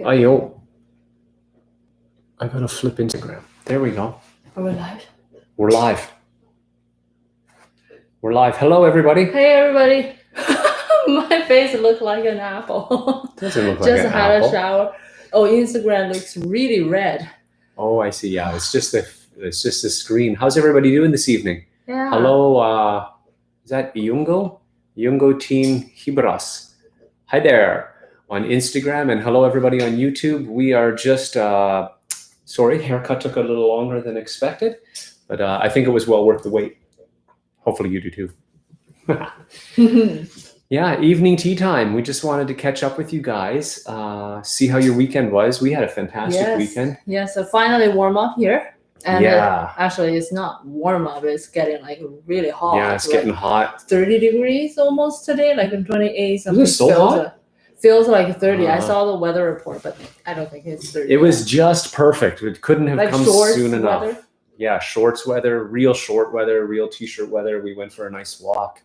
Okay. Ayo. I gotta flip Instagram. There we go. Are we live? We're live. We're live. Hello, everybody. Hey, everybody. My face looks like an apple. Doesn't look like Just an had apple. a shower. Oh, Instagram looks really red. Oh, I see. Yeah, it's just the screen. How's everybody doing this evening? Yeah. Hello. Is that Iungo? Iungo Team Hibras. Hi there on Instagram, and hello everybody on YouTube. We are just sorry, haircut took a little longer than expected, but I think it was well worth the wait. Hopefully you do too. Yeah, evening tea time. We just wanted to catch up with you guys, see how your weekend was. We had a fantastic weekend. Yes, so finally warm up here. And yeah. Actually, it's not warm up. It's getting like really hot. Yeah, it's getting hot. 30 degrees almost today, like 28 something. Is it so hot? Feels like 30. I saw the weather report, but I don't think it's 30. It was just perfect. It couldn't have come soon enough. Weather? Yeah, shorts weather, real short weather, real t-shirt weather. We went for a nice walk.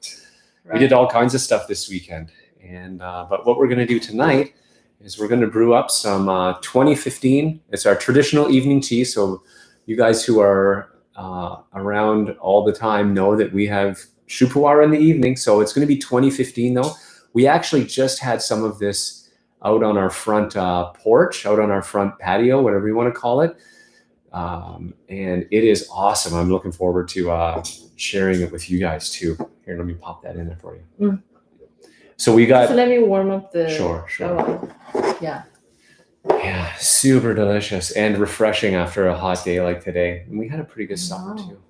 Right. We did all kinds of stuff this weekend. And but what we're going to do tonight is we're going to brew up some 2015. It's our traditional evening tea. So you guys who are around all the time know that we have Shu Puerh in the evening. So it's going to be 2015 though. We actually just had some of this out on our front porch, out on our front patio, whatever you want to call it. And it is awesome. I'm looking forward to sharing it with you guys too. Here, let me pop that in there for you. Mm. So we got... So let me warm up the... Sure. Yeah. Yeah, super delicious and refreshing after a hot day like today. And we had a pretty good summer too.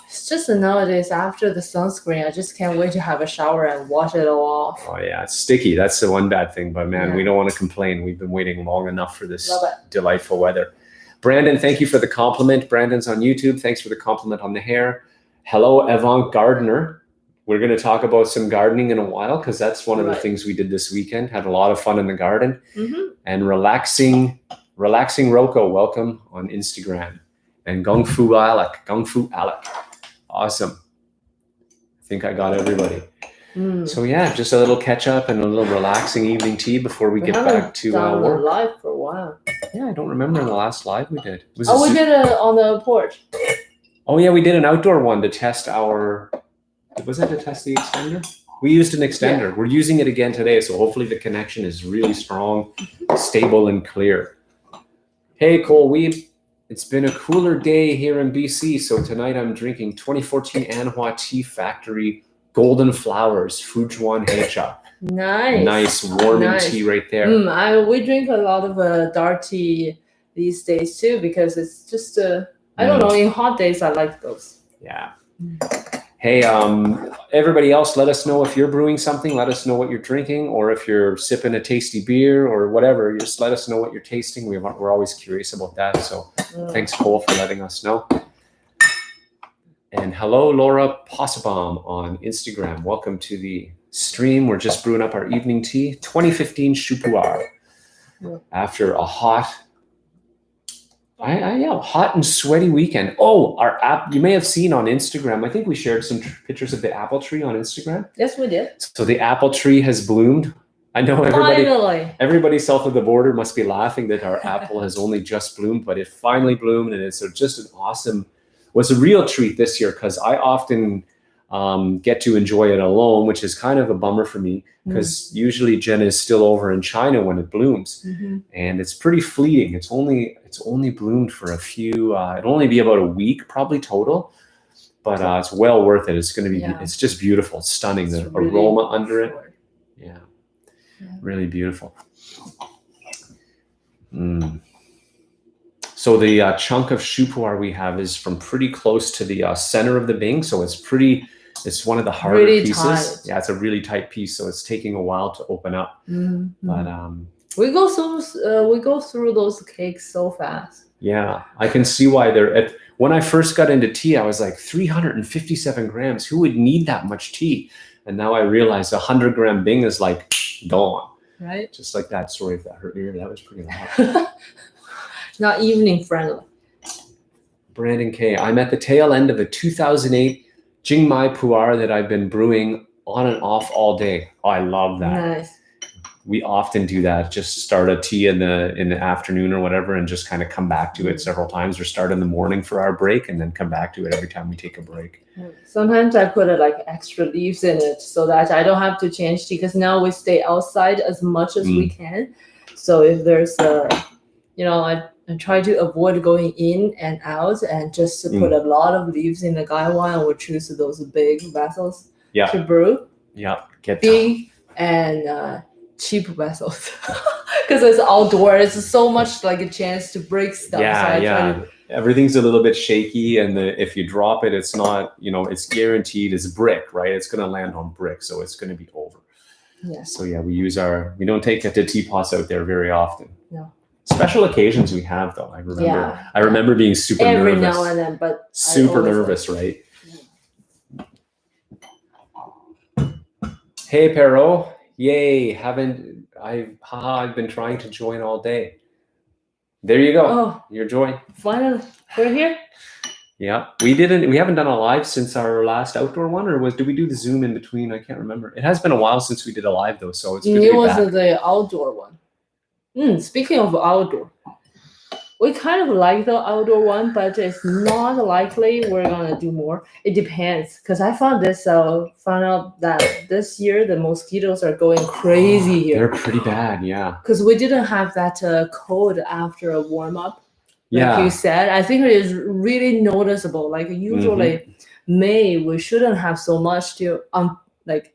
It's just nowadays after the sunscreen, I just can't wait to have a shower and wash it all off. Oh yeah, it's sticky. That's the one bad thing. But man, we don't want to complain. We've been waiting long enough for this delightful weather. Brandon, thank you for the compliment. Brandon's on YouTube. Thanks for the compliment on the hair. Hello, Avant Gardener. We're going to talk about some gardening in a while because that's one of the things we did this weekend. Had a lot of fun in the garden. And relaxing Roko, welcome on Instagram. And Gong Fu Alec. Awesome. I think I got everybody. So yeah, just a little catch up and a little relaxing evening tea before we get back to work. Live for a while. Yeah, I don't remember the last live we did. We did it on the porch. Oh yeah, we did an outdoor one to test our... Was that to test the extender? We used an extender. Yeah. We're using it again today, so hopefully the connection is really strong, stable, and clear. Hey, Cole Weeb. It's been a cooler day here in BC, so tonight I'm drinking 2014 Anhua Tea Factory Golden Flowers Fujuan Hecha. Nice warming tea right there. We drink a lot of dark tea these days too because it's just I don't know, in hot days I like those. Yeah. Hey, everybody else, let us know if you're brewing something. Let us know what you're drinking, or if you're sipping a tasty beer or whatever. Just let us know what you're tasting. We're always curious about that. So thanks, Cole, for letting us know. And hello, Laura Possabom on Instagram. Welcome to the stream. We're just brewing up our evening tea. 2015 Shu Puerh. After a hot and sweaty weekend. Oh, our app, you may have seen on Instagram, I think we shared some pictures of the apple tree on Instagram. Yes, we did. So the apple tree has bloomed. I know everybody south of the border must be laughing that our apple has only just bloomed, but it finally bloomed, and it's just an awesome, was a real treat this year because I often get to enjoy it alone, which is kind of a bummer for me because usually Jen is still over in China when it blooms, and it's pretty fleeting. It's only bloomed for a few. It'll only be about a week probably total, but it's well worth it. It's going to be. It's just beautiful, it's stunning. The aroma under it, really beautiful. So the chunk of Shu Puerh we have is from pretty close to the center of the Bing, so it's pretty. It's one of the harder pieces. Tight. Yeah, it's a really tight piece, so it's taking a while to open up. But we go through those cakes so fast. Yeah, I can see why they're. When I first got into tea, I was like 357 grams. Who would need that much tea? And now I realize 100-gram Bing is like gone. Right. Just like that. Sorry if that hurt your ear. That was pretty loud. Not evening friendly. Brandon K. I'm at the tail end of a 2008 Jingmai Puerh that I've been brewing on and off all day. Oh, I love that. Nice. we often do that. Just start a tea in the afternoon or whatever, and just kind of come back to it several times, or start in the morning for our break, and then come back to it every time we take a break. Sometimes I put like extra leaves in it so that I don't have to change tea, because now we stay outside as much as we can. So if there's I try to avoid going in and out, and just put a lot of leaves in the gaiwan. I would choose those big vessels to brew. Yeah, get big and cheap vessels, because it's outdoor. It's so much like a chance to break stuff. Yeah. Everything's a little bit shaky, and if you drop it, it's not, it's guaranteed it's brick, right? It's going to land on brick, so it's going to be over. Yeah. So yeah, we don't take the teapots out there very often. No. Special occasions we have, though. I remember being super every nervous. now and then, but super nervous, right? Hey, Perot. Yay. I've been trying to join all day. There you go. Oh, You're joined. Finally, we're here. Yeah. We haven't done a live since our last outdoor one, or did we do the Zoom in between? I can't remember. It has been a while since we did a live, though, so it's good to be back. It was the outdoor one. Speaking of outdoor, we kind of like the outdoor one, but it's not likely we're gonna do more. It depends, because I found out that this year the mosquitoes are going crazy here. They're pretty bad, yeah. Because we didn't have that cold after a warm up, like you said. I think it is really noticeable. Like usually May, we shouldn't have so much to like.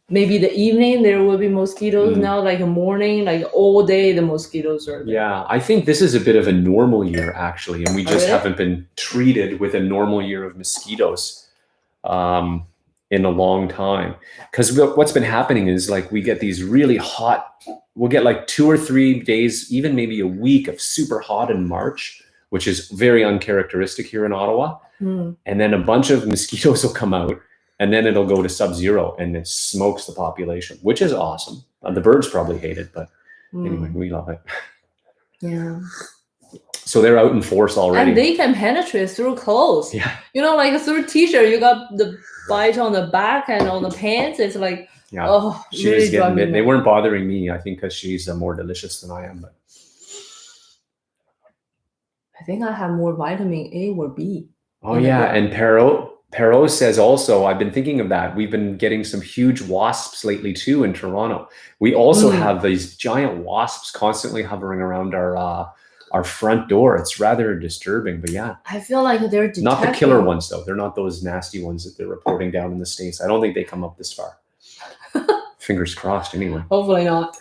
Maybe the evening there will be mosquitoes. Now, like a morning, like all day, the mosquitoes are there. Yeah, I think this is a bit of a normal year, actually, and we just haven't been treated with a normal year of mosquitoes in a long time. Because what's been happening is, like, we get these really hot, we'll get like 2 or 3 days, even maybe a week of super hot in March, which is very uncharacteristic here in Ottawa. And then a bunch of mosquitoes will come out, and then it'll go to sub-zero, and it smokes the population, which is awesome. The birds probably hate it, but anyway, we love it. Yeah. So they're out in force already. And they can penetrate through clothes. Yeah. Like through t-shirt, you got the bite on the back and on the pants. It's like, she was getting it. They weren't bothering me, I think, because she's more delicious than I am. But I think I have more vitamin A or B. Oh yeah, and Perot says also, I've been thinking of that. We've been getting some huge wasps lately too in Toronto. We also have these giant wasps constantly hovering around our front door. It's rather disturbing, but yeah. I feel like they're detecting. Not the killer ones though. They're not those nasty ones that they're reporting down in the States. I don't think they come up this far. Fingers crossed anyway. Hopefully not.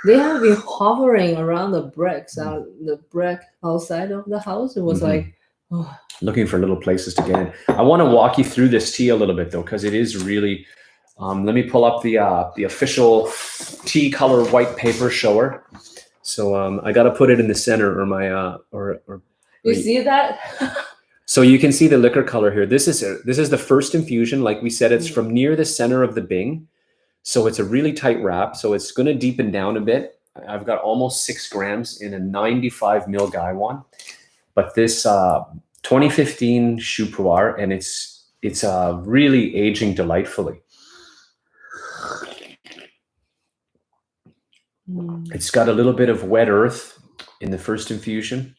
They have been hovering around the bricks, the brick outside of the house. It was like, looking for little places to get in. I want to walk you through this tea a little bit though, because it is really. Let me pull up the official tea color white paper shower. So I got to put it in the center, or my or. You see that? So you can see the liquor color here. This is the first infusion. Like we said, it's from near the center of the bing. So it's a really tight wrap. So it's going to deepen down a bit. I've got almost 6 grams in a 95 ml gaiwan. But this 2015 Shu Puerh, and it's really aging delightfully. It's got a little bit of wet earth in the first infusion.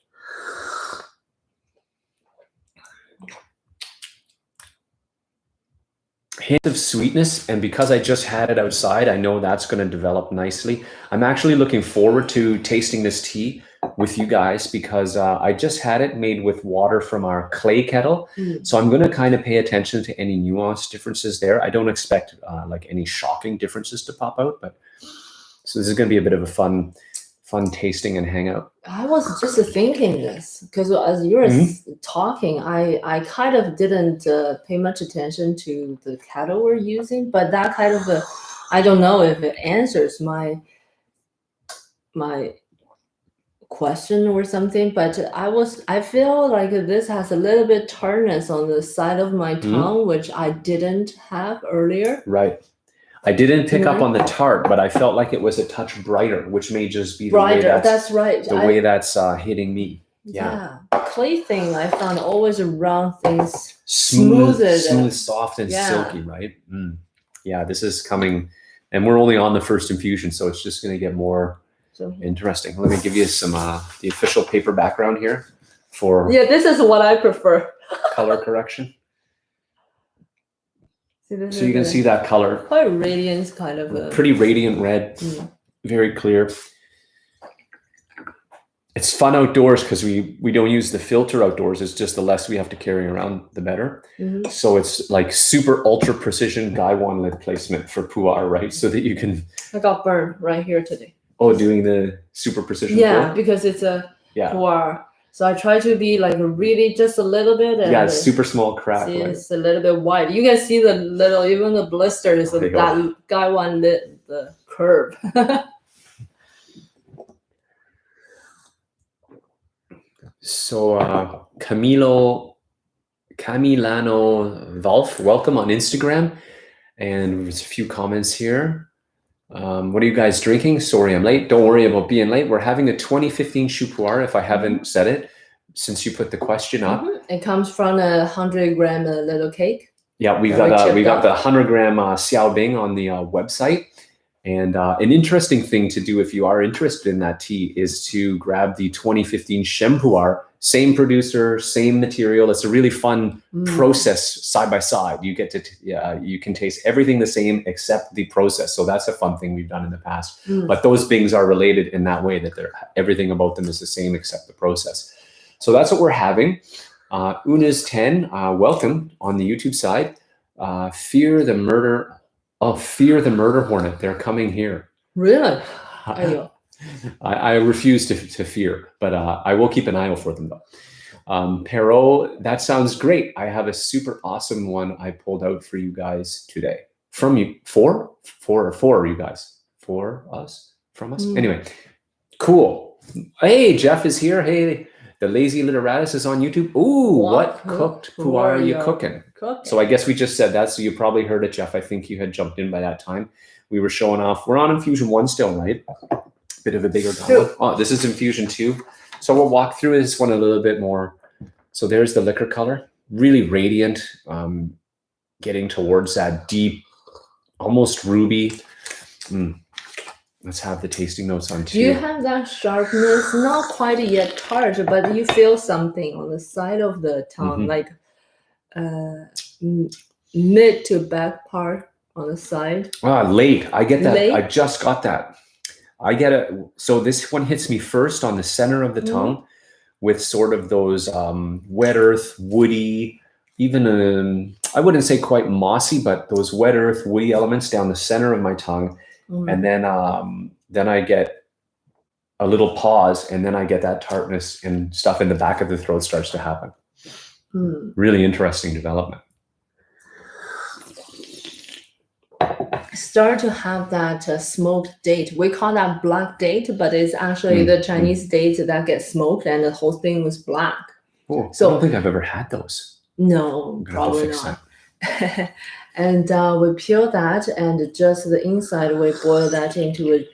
Hint of sweetness, and because I just had it outside, I know that's going to develop nicely. I'm actually looking forward to tasting this tea with you guys, because I just had it made with water from our clay kettle. So I'm going to kind of pay attention to any nuance differences there. I don't expect like any shocking differences to pop out, but so this is going to be a bit of a fun tasting and hangout. I was just thinking this, because as you were talking, I kind of didn't pay much attention to the kettle we're using, but that kind of I don't know if it answers my question or something, but I feel like this has a little bit tartness on the side of my tongue, which I didn't have earlier. Right. I didn't pick up on the tart, but I felt like it was a touch brighter, which may just be the way that's right. The way that's hitting me. Yeah. Clay thing, I found always around things smooth, soft, and silky, right? Yeah, this is coming And we're only on the first infusion, so it's just going to get more So interesting. Let me give you some the official paper background here for yeah, this is what I prefer. color correction. See, this So you can is see that color. quite radiant kind of a Pretty radiant red, very clear. It's fun outdoors because we don't use the filter outdoors. It's just the less we have to carry around, the better. So it's like super ultra precision Gaiwan lid placement for pu'er, right? So that you can. I got burned right here today. Oh, doing the super precision. Yeah, because it's a pu'er. So I try to be like really just a little bit. And yeah, it's super small crack. See, right? it's a little bit wide. You can see the little, even the blisters of that Gaiwan lid, the curve. So Camilano Valf, welcome on Instagram. And there's a few comments here. What are you guys drinking? Sorry, I'm late. Don't worry about being late. We're having a 2015 Shu Puerh, if I haven't said it, since you put the question up. It comes from a 100-gram little cake. Yeah, we got the 100-gram Xiao Bing on the website. And an interesting thing to do if you are interested in that tea is to grab the 2015 Sheng Puerh, same producer, same material. It's a really fun process side by side. You get to you can taste everything the same except the process. So that's a fun thing we've done in the past. But those Bings are related in that way that everything about them is the same except the process. So that's what we're having. Una's 10, welcome on the YouTube side. Fear the Murder Hornet. They're coming here. Really? I refuse to fear, but I will keep an eye out for them though. Perot, that sounds great. I have a super awesome one I pulled out for you guys today. From you, four you guys? For us? From us? Anyway, cool. Hey, Jeff is here. Hey, the Lazy Literatus is on YouTube. Ooh, what cooked pu'er are you cooking? So I guess we just said that, so you probably heard it, Jeff. I think you had jumped in by that time. We were showing off. We're on infusion 1 still, right? Bit of a bigger goblet. Oh, this is infusion 2. So we'll walk through this one a little bit more. So there's the liquor color, really radiant, getting towards that deep, almost ruby. Let's have the tasting notes on too. Do you have that sharpness? Not quite yet tart, but you feel something on the side of the tongue, like mid to back part on the side. Late. I get that. Late? I just got that. I get it. So this one hits me first on the center of the tongue with sort of those wet earth, woody, even I wouldn't say quite mossy, but those wet earth, woody elements down the center of my tongue. And then I get a little pause, and then I get that tartness and stuff in the back of the throat starts to happen. Really interesting development. Start to have that smoked date. We call that black date, but it's actually the Chinese date that gets smoked, and the whole thing was black. Oh, so I don't think I've ever had those. No, probably not. And we peel that, and just the inside, we boil that into a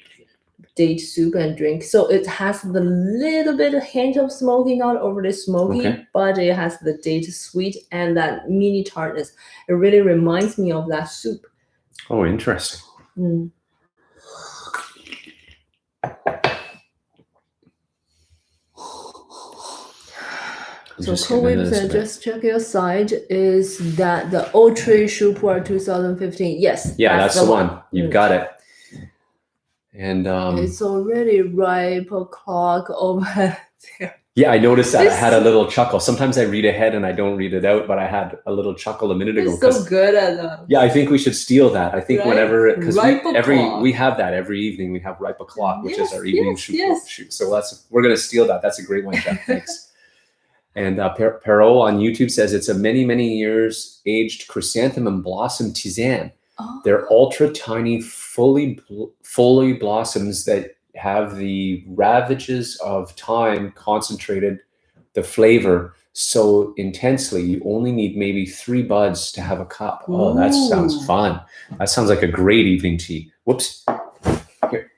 date soup and drink. So it has the little bit of hint of smoky, not overly smoky, but it has the date sweet and that mini tartness. It really reminds me of that soup. Oh, interesting. So co-whips, just check your side. Is that the Ultra Shu Puerh 2015? Yes. Yeah, that's the one. You've got it. And it's already ripe o'clock over there. Yeah, I noticed that. I had a little chuckle. Sometimes I read ahead and I don't read it out, but I had a little chuckle a minute ago. It's so good at them. Yeah, I think we should steal that. I think whenever, because we have that every evening. We have ripe o'clock, which is our evening shoot. So we're gonna steal that. That's a great one, Jeff. Thanks. And Perot on YouTube says it's a many, many years aged chrysanthemum blossom tisane. They're ultra tiny, fully blossoms that have the ravages of time concentrated the flavor so intensely. You only need maybe 3 buds to have a cup. Oh, that sounds fun. That sounds like a great evening tea. Whoops. Here.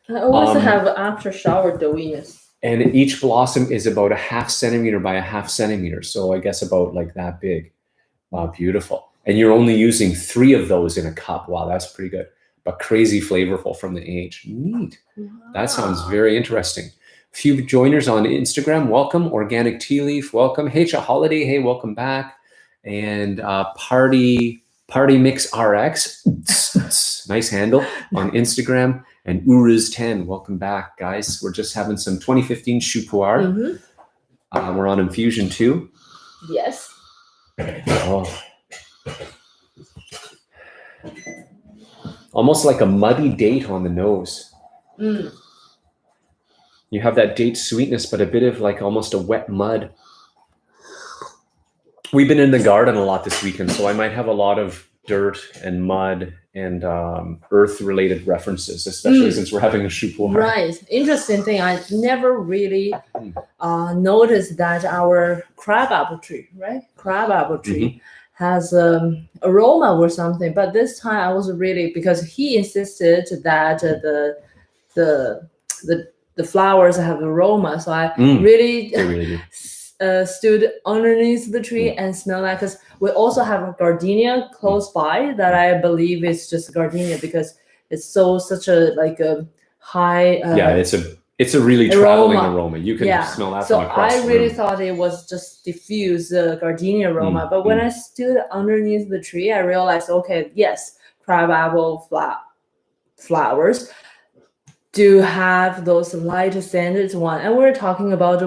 I always have after shower dowiness. And each blossom is about a 0.5 centimeter by a 0.5 centimeter. So I guess about like that big. Wow, beautiful. And you're only using 3 of those in a cup. Wow, that's pretty good. But crazy flavorful from the age. Neat. That sounds very interesting. A few joiners on Instagram. Welcome. Organic Tea Leaf. Welcome. Hey, Holiday. Hey, welcome back. And Party Mix RX. Nice handle on Instagram. And Uriz10. Welcome back, guys. We're just having some 2015 Shu Puerh. We're on infusion 2. Yes. Oh. Almost like a muddy date on the nose. You have that date sweetness, but a bit of like almost a wet mud. We've been in the garden a lot this weekend, so I might have a lot of dirt and mud and earth-related references, especially since we're having a Shu Puerh. Right. Interesting thing, I never really noticed that our crabapple tree, has aroma or something. But this time I was really, because he insisted that the flowers have aroma, so I really do. Stood underneath the tree and smelled that, because we also have a gardenia close by that I believe is just gardenia because it's such a like a high it's a really traveling aroma. You can smell that from across the room. I really thought it was just diffuse gardenia aroma, but when I stood underneath the tree, I realized, okay, yes, crabapple flowers do have those light scented one, and we're talking about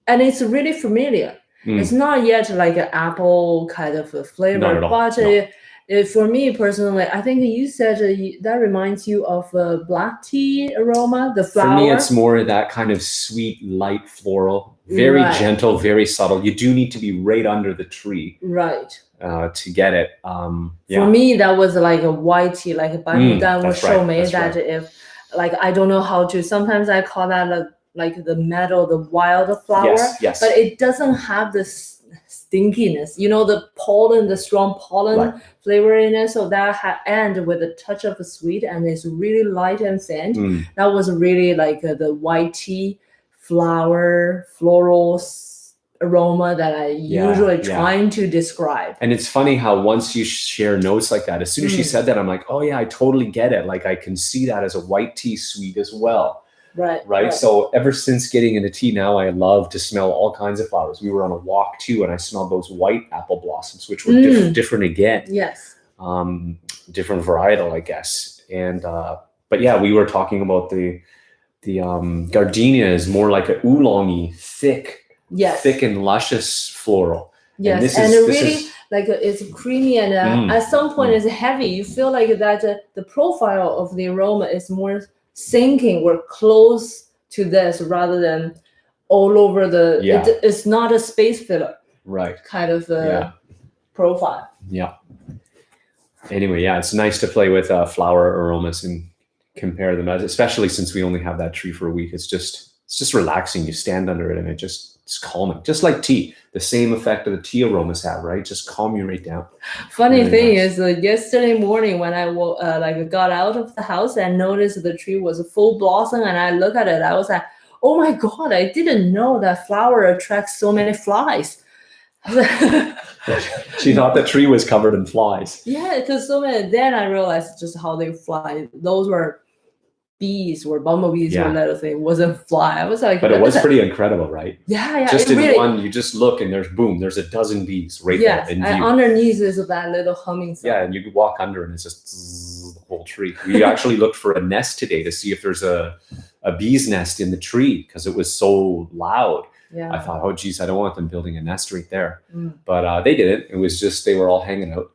and it's really familiar. It's not yet like an apple kind of a flavor, not at all. but for me personally, I think you said that reminds you of black tea aroma, the flower. For me, it's more that kind of sweet, light floral, very gentle, very subtle. You do need to be right under the tree, to get it. For me, that was like a white tea, like a Bandan will show me that if, like, I don't know how to. Sometimes I call that like the meadow, the wild flower, but it doesn't have this stinkiness, the pollen, the strong pollen flavor in it. So that end with a touch of sweet, and it's really light and faint. That was really like the white tea flower floral aroma that I usually trying to describe. And it's funny how once you share notes like that, as soon as she said that, I'm like, oh yeah, I totally get it. Like I can see that as a white tea sweet as well. Right. So ever since getting into tea now, I love to smell all kinds of flowers. We were on a walk too, and I smelled those white apple blossoms, which were different again. Yes. Different varietal, I guess. And but yeah, we were talking about the gardenia is more like a oolongy, thick and luscious floral. Yes, and really like it's creamy, and at some point it's heavy. You feel like that the profile of the aroma is more sinking. We're close to this rather than all over the. It's not a space filler, kind of profile. Anyway, it's nice to play with flower aromas and compare them, especially since we only have that tree for a week. It's just relaxing. You stand under it and it's calming, just like tea. The same effect that the tea aromas have, right? Just calm you right down. Funny thing is, yesterday morning when I got out of the house and noticed the tree was full blossom, and I look at it, I was like, oh my God, I didn't know that flower attracts so many flies. She thought the tree was covered in flies. Yeah, because so many. Then I realized just how they fly. Those were bees or bumblebees or little thing. It wasn't fly. I was like, but it was pretty incredible, right? Yeah. Just in really, one, you just look and there's a dozen bees right there in view. And underneath is that little humming sound. Yeah, and you could walk under and it's just zzz, the whole tree. We actually looked for a nest today to see if there's a bee's nest in the tree because it was so loud. I thought, oh geez, I don't want them building a nest right there. But they didn't. It was just they were all hanging out.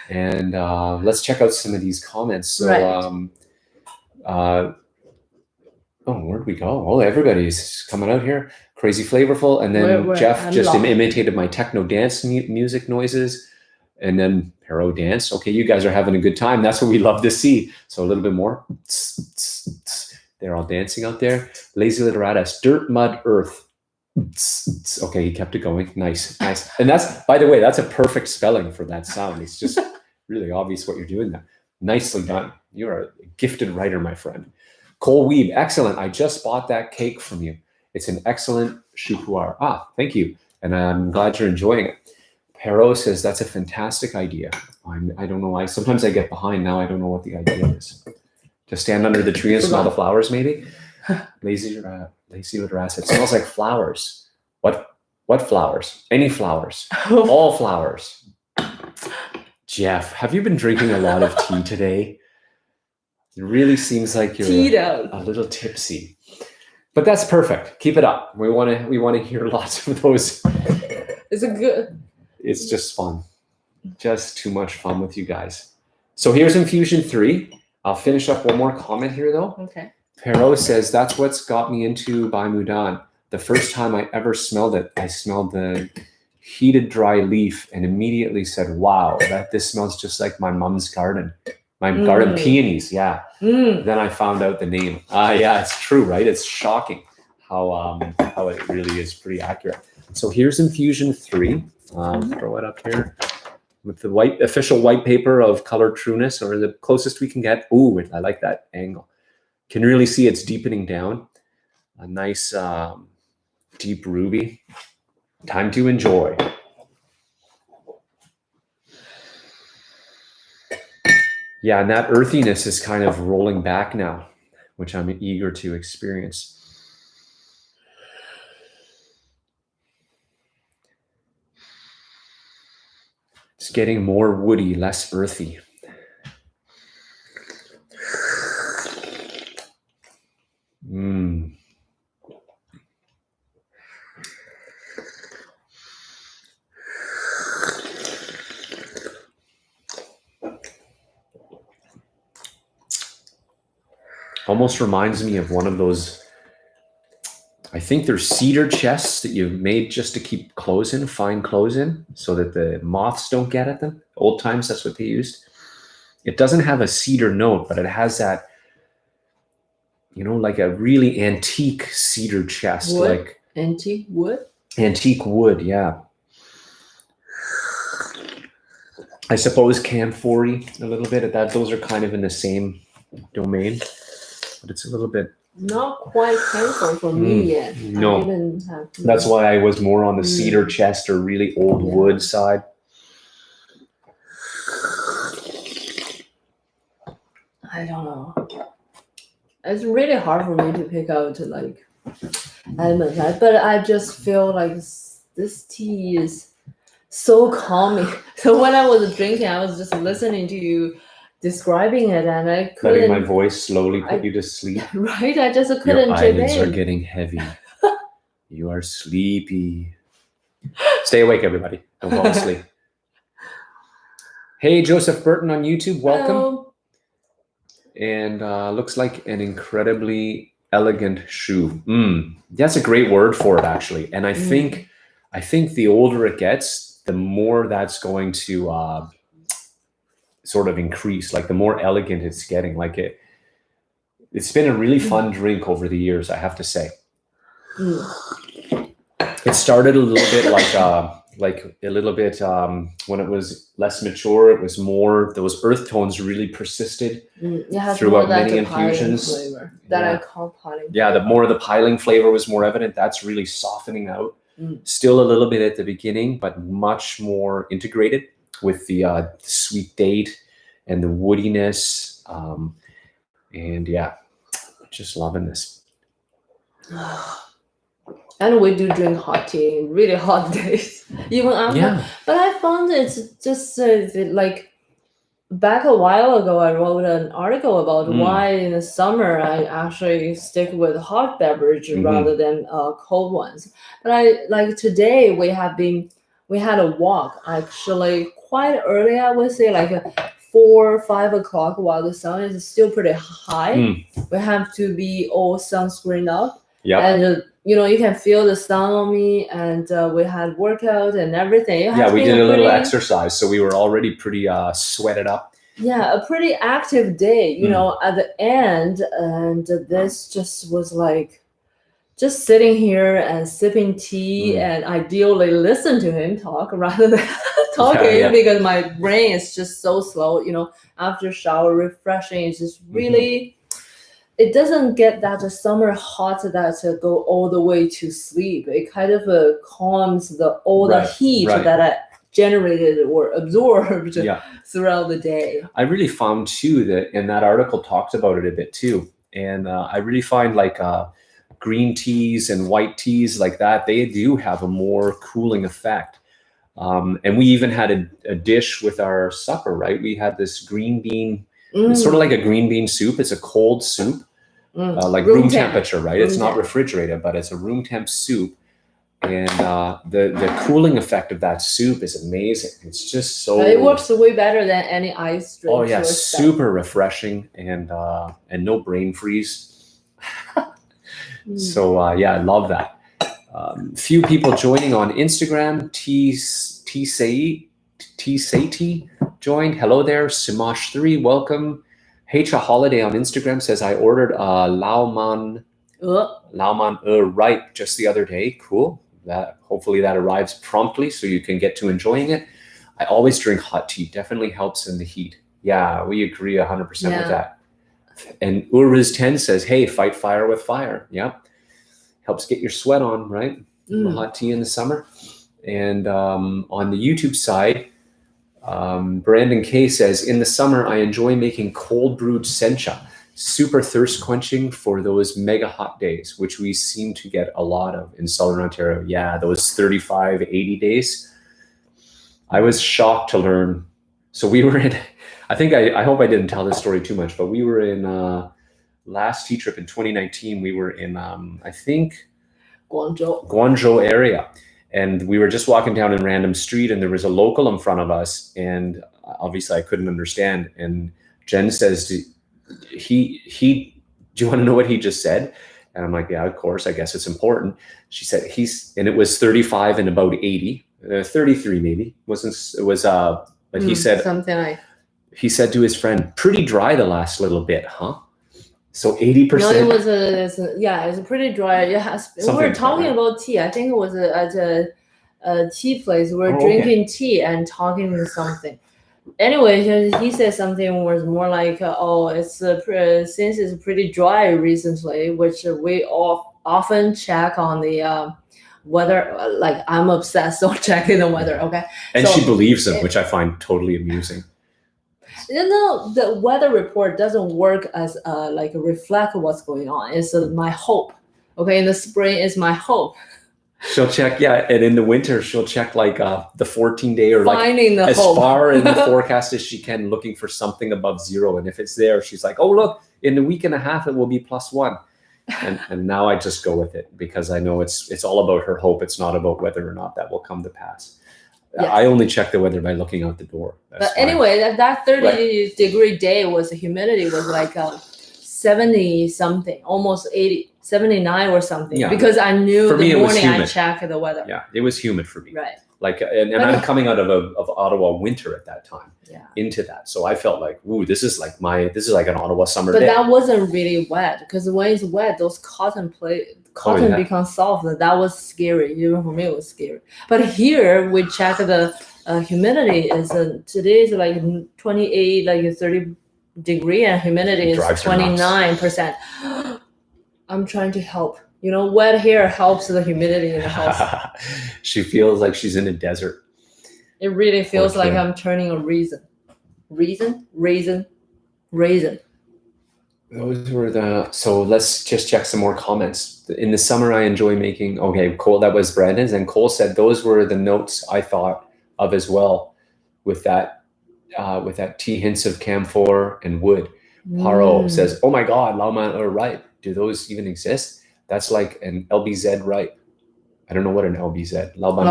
And let's check out some of these comments. So where'd we go? Oh, everybody's coming out here. Crazy flavorful. And then Jeff just imitated my techno dance music noises. And then Perot dance. Okay, you guys are having a good time. That's what we love to see. So a little bit more. They're all dancing out there. Lazy little ratass. Dirt, mud, earth. Okay, he kept it going. Nice. And that's, by the way, that's a perfect spelling for that sound. It's just really obvious what you're doing there. Nicely done. You're a gifted writer, my friend. Cole Weeb, excellent. I just bought that cake from you. It's an excellent Shu Puerh. Thank you. And I'm glad you're enjoying it. Perot says that's a fantastic idea. I don't know why. Sometimes I get behind. Now I don't know what the idea is. To stand under the tree and smell the flowers, maybe. Lazy little ass. It smells like flowers. What flowers? Any flowers. All flowers. Jeff, have you been drinking a lot of tea today? It really seems like you're a little tipsy. But that's perfect. Keep it up. We want to hear lots of those. Is it good? It's just fun. Just too much fun with you guys. So here's infusion 3. I'll finish up one more comment here though. Okay. Perot says that's what's got me into Bai Mudan. The first time I ever smelled it, I smelled the heated dry leaf and immediately said, wow, this smells just like my mom's garden. My garden peonies, yeah. Then I found out the name. Yeah, it's true, right? It's shocking how it really is pretty accurate. So here's infusion 3. Throw it up here with the official white paper of color trueness, or the closest we can get. Ooh, I like that angle. Can really see it's deepening down. A nice deep ruby. Time to enjoy. Yeah, and that earthiness is kind of rolling back now, which I'm eager to experience. It's getting more woody, less earthy. Almost reminds me of one of those, I think they're cedar chests that you've made just to keep clothes in, fine clothes in, so that the moths don't get at them. Old times, that's what they used. It doesn't have a cedar note, but it has that, like a really antique cedar chest. Wood? Like antique wood? Antique wood, yeah. I suppose camphor-y a little bit. Those are kind of in the same domain. But it's a little bit not quite camphor for me yet. No, that's why I was more on the cedar chest or really old wood side. I don't know. It's really hard for me to pick out like elements, but I just feel like this tea is so calming. So when I was drinking, I was just listening to you describing it, and I couldn't. Letting my voice slowly put you to sleep. Right, I just couldn't. Your eyelids are getting heavy. You are sleepy. Stay awake, everybody. Don't fall asleep. Hey, Joseph Burton on YouTube. Welcome. Hello. And looks like an incredibly elegant shoe. That's a great word for it, actually. And I think the older it gets, the more that's going to sort of increase. Like the more elegant it's getting. Like it's been a really fun drink over the years, I have to say. It started a little bit when it was less mature. It was more, those earth tones really persisted throughout many infusions. I call piling. Yeah, the more the piling flavor was more evident. That's really softening out. Still a little bit at the beginning, but much more integrated with the sweet date and the woodiness. And yeah, just loving this. And we do drink hot tea in really hot days, even after. Yeah. But I found it's just like back a while ago, I wrote an article about why in the summer I actually stick with hot beverage rather than cold ones. But today we had a walk actually quite early. I would say like 4 or 5 o'clock while the sun is still pretty high. We have to be all sunscreen up. Yeah. And you can feel the sun on me, and we had workout and everything. We did a little exercise, so we were already pretty sweated up. Yeah, a pretty active day, at the end, and this just was like just sitting here and sipping tea and ideally listen to him talk rather than talking because my brain is just so slow, after shower refreshing. It's just really... It doesn't get that summer hot that go all the way to sleep. It kind of calms all the heat that generated or absorbed Yeah. throughout the day. I really found too that, and that article talked about it a bit too. And I really find like green teas and white teas like that, they do have a more cooling effect. And we even had a dish with our supper, right? We had this green bean, it's sort of like a green bean soup. It's a cold soup, like room temperature, right? It's not refrigerated, but it's a room temp soup. And the cooling effect of that soup is amazing. It's just so. It works way better than any ice drink. Oh yeah, super refreshing and no brain freeze. So yeah, I love that. Few people joining on Instagram. T Sati joined. Hello there. Simash3, welcome. H Holiday on Instagram says I ordered a Lao Man ripe just the other day. Cool. That hopefully that arrives promptly so you can get to enjoying it. I always drink hot tea. Definitely helps in the heat. Yeah, we agree 100% with that. And Uriz10 says, hey, fight fire with fire. Yeah. Helps get your sweat on, right? Hot tea in the summer. And on the YouTube side, Brandon K says, in the summer, I enjoy making cold brewed sencha. Super thirst quenching for those mega hot days, which we seem to get a lot of in Southern Ontario. Yeah, those 35, 80 days. I was shocked to learn. So we were in, I hope I didn't tell this story too much, but we were in last tea trip in 2019. We were in, I think, Guangzhou area. And we were just walking down a random street and there was a local in front of us. And obviously I couldn't understand. And Jen says, do you want to know what he just said? And I'm like, yeah, of course, I guess it's important. She said and it was 35 and about 80, 33 maybe. But he said, something like, he said to his friend, pretty dry the last little bit, huh? So 80%. No, it was it's pretty dry. We were talking about tea. I think it was at a tea place. We were drinking tea and talking something. Anyway, he said something was more like, it's since it's pretty dry recently, which we often check on the weather. Like I'm obsessed on checking the weather. Okay, and she believes him, which I find totally amusing. The weather report doesn't work as like reflect what's going on. It's my hope. Okay, in the spring is my hope. She'll check, and in the winter she'll check like the 14-day or finding like as hope. Far in the forecast as she can, looking for something above zero. And if it's there, she's like, oh look, in a week and a half it will be +1. And now I just go with it because I know it's all about her hope. It's not about whether or not that will come to pass. Yes. I only check the weather by looking out the door. But anyway, that 30-degree day was the humidity was like 70 something, almost 80, 79 or something. Yeah. Because I knew for the morning I checked the weather. Yeah, it was humid for me. Right. Like, and I'm coming out of Ottawa winter at that time. Yeah. Into that, so I felt like, ooh, this is like an Ottawa summer day. But that wasn't really wet because when it's wet, those cotton becomes soft. That was scary. Even for me, it was scary. But here we check the humidity is today is like 28, like 30 degree, and humidity is 29%. I'm trying to help. You know, wet hair helps the humidity in the house. She feels like she's in a desert. It really feels like I'm turning a raisin. Raisin. Those were so let's just check some more comments. In the summer, I enjoy making, Cole, that was Brandon's. And Cole said, those were the notes I thought of as well with that tea, hints of camphor and wood. Paro says, oh my God, Lao Man or ripe. Do those even exist? That's like an LBZ ripe. I don't know what an LBZ. Lao Ban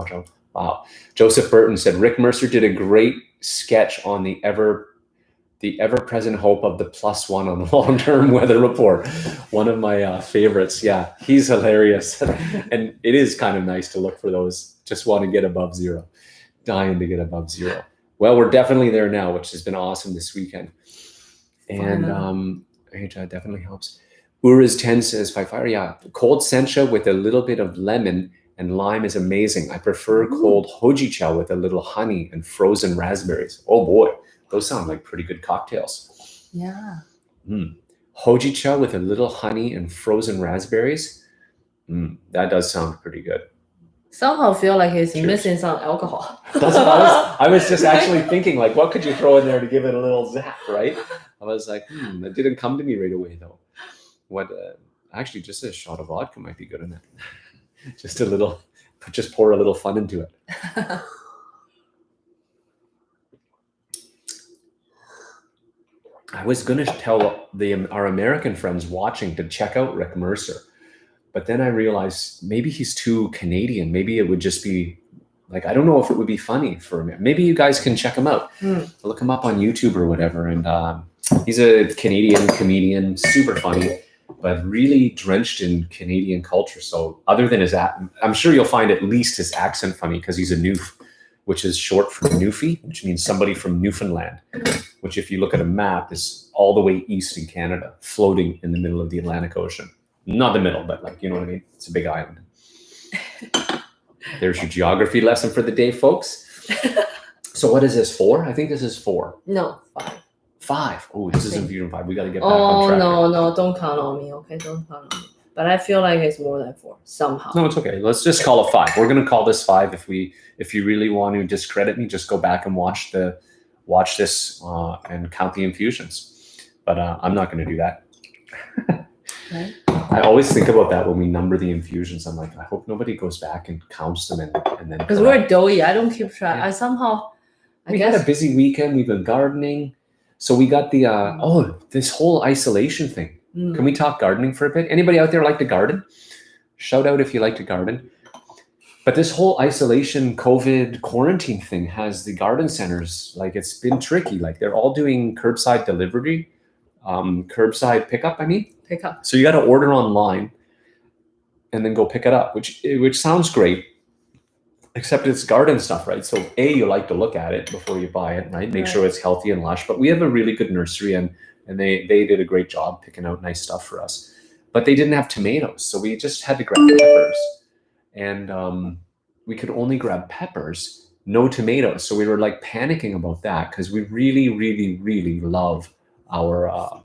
Chang. Wow. Joseph Burton said, Rick Mercer did a great sketch on the ever-present hope of the +1 on the long-term weather report. One of my favorites. Yeah, he's hilarious. And it is kind of nice to look for those. Just want to get above zero. Dying to get above zero. Well, we're definitely there now, which has been awesome this weekend. And definitely helps. Uriz10 says, fire, yeah. Cold sencha with a little bit of lemon and lime is amazing. I prefer cold hojicha with a little honey and frozen raspberries. Oh boy, those sound like pretty good cocktails. Yeah. Hojicha with a little honey and frozen raspberries. That does sound pretty good. Somehow feel like he's Cheers. missing some alcohol. That's what I was just actually thinking, like, what could you throw in there to give it a little zap, right? I was like, that didn't come to me right away, though. What? Actually, just a shot of vodka might be good enough. Just a little, just pour a little fun into it. I was going to tell our American friends watching to check out Rick Mercer. But then I realized maybe he's too Canadian. Maybe it would just be like, I don't know if it would be funny for him. Maybe you guys can check him out. Look him up on YouTube or whatever. And he's a Canadian comedian, super funny, but really drenched in Canadian culture. So other than I'm sure you'll find at least his accent funny because he's a Newf, which is short for Newfie, which means somebody from Newfoundland, which if you look at a map is all the way east in Canada, floating in the middle of the Atlantic Ocean. Not the middle, but like, you know what I mean? It's a big island. There's your geography lesson for the day, folks. So what is this, 4? I think this is 4. No, 5. 5. Oh, this is Infusion 5. We got to get back on track. Oh, no, don't count on me, okay? Don't count on me. But I feel like it's more than 4, somehow. No, it's okay. Let's just call it 5. We're going to call this 5. If you really want to discredit me, just go back and watch this and count the infusions. But I'm not going to do that. Right. I always think about that when we number the infusions. I'm like, I hope nobody goes back and counts them and then. Because we're doughy. I don't keep track. Yeah. I somehow. We had a busy weekend. We've been gardening, so we got the this whole isolation thing. Can we talk gardening for a bit? Anybody out there like to garden? Shout out if you like to garden. But this whole isolation, COVID quarantine thing has the garden centers, like it's been tricky. Like they're all doing curbside delivery, curbside pickup, pick up. So you got to order online and then go pick it up, which sounds great, except it's garden stuff, right? So you like to look at it before you buy it, right? Make sure it's healthy and lush. But we have a really good nursery and they did a great job picking out nice stuff for us. But they didn't have tomatoes, so we just had to grab peppers. And we could only grab peppers, no tomatoes. So we were like panicking about that because we really, really, really love our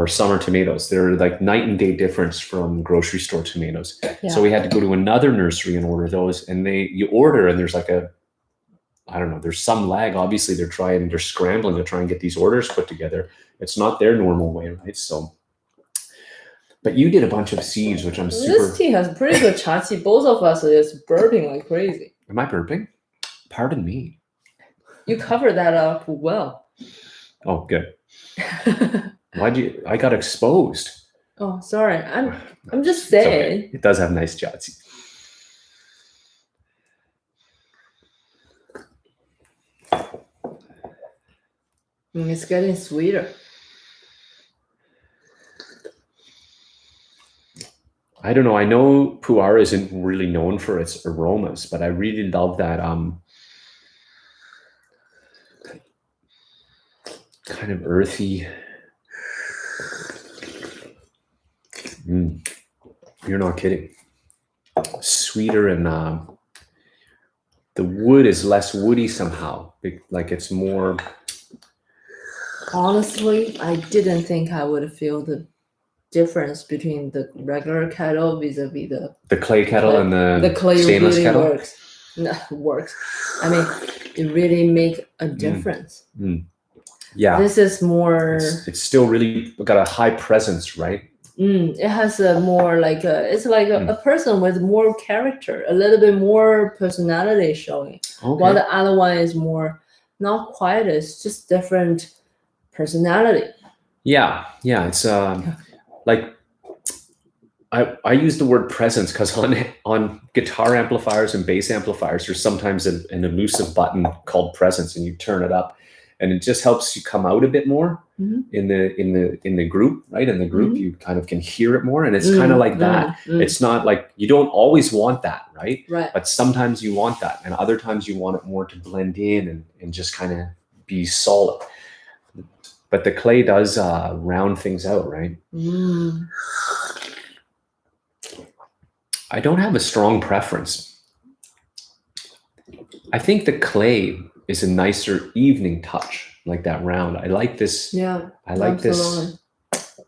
summer tomatoes. They're like night and day difference from grocery store tomatoes. Yeah. So we had to go to another nursery and order those. And you order and there's like there's some lag. Obviously they're scrambling to try and get these orders put together. It's not their normal way, right? So, but you did a bunch of seeds, which I'm super. This tea has pretty good chachi. Both of us are just burping like crazy. Am I burping? Pardon me. You covered that up well. Oh, good. I got exposed. Oh, sorry. I'm just saying. Okay. It does have nice chachi. It's getting sweeter. I don't know. I know Puerh isn't really known for its aromas, but I really love that kind of earthy. You're not kidding. Sweeter and the wood is less woody somehow. Like it's more. Honestly, I didn't think I would feel the difference between the regular kettle vis-a-vis the clay kettle and the clay stainless really kettle. Works. I mean, it really makes a difference. Yeah, this is more. It's still really got a high presence, right? It has a more like it's like a person with more character, a little bit more personality showing. Okay. While the other one is more not quiet. It's just different personality. Yeah. It's like I use the word presence because on guitar amplifiers and bass amplifiers, there's sometimes an elusive button called presence, and you turn it up, and it just helps you come out a bit more in the group, right? In the group, you kind of can hear it more, and it's kind of like that. It's not like you don't always want that, right? Right. But sometimes you want that, and other times you want it more to blend in and just kind of be solid. But the clay does round things out, right? I don't have a strong preference. I think the clay is a nicer evening touch, like that round. I like this. Yeah, I like this.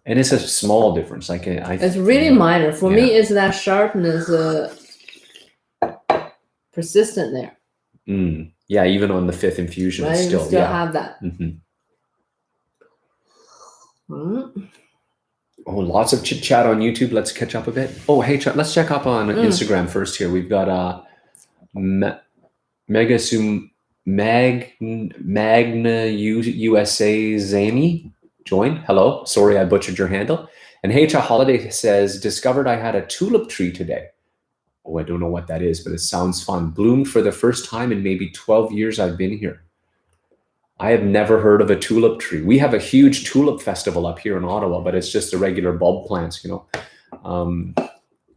And it's a small difference. Like it's really minor. For me, it's that sharpness persistent there. Yeah, even on the 5th infusion, Right? still, We still yeah. have that. Oh, lots of chit chat on YouTube. Let's catch up a bit. Oh, hey, let's check up on Instagram first here. We've got Magna USA Zami join. Hello. Sorry, I butchered your handle. And Hey Cha Holiday says, discovered I had a tulip tree today. Oh, I don't know what that is, but it sounds fun. Bloomed for the first time in maybe 12 years I've been here. I have never heard of a tulip tree. We have a huge tulip festival up here in Ottawa, but it's just the regular bulb plants, you know.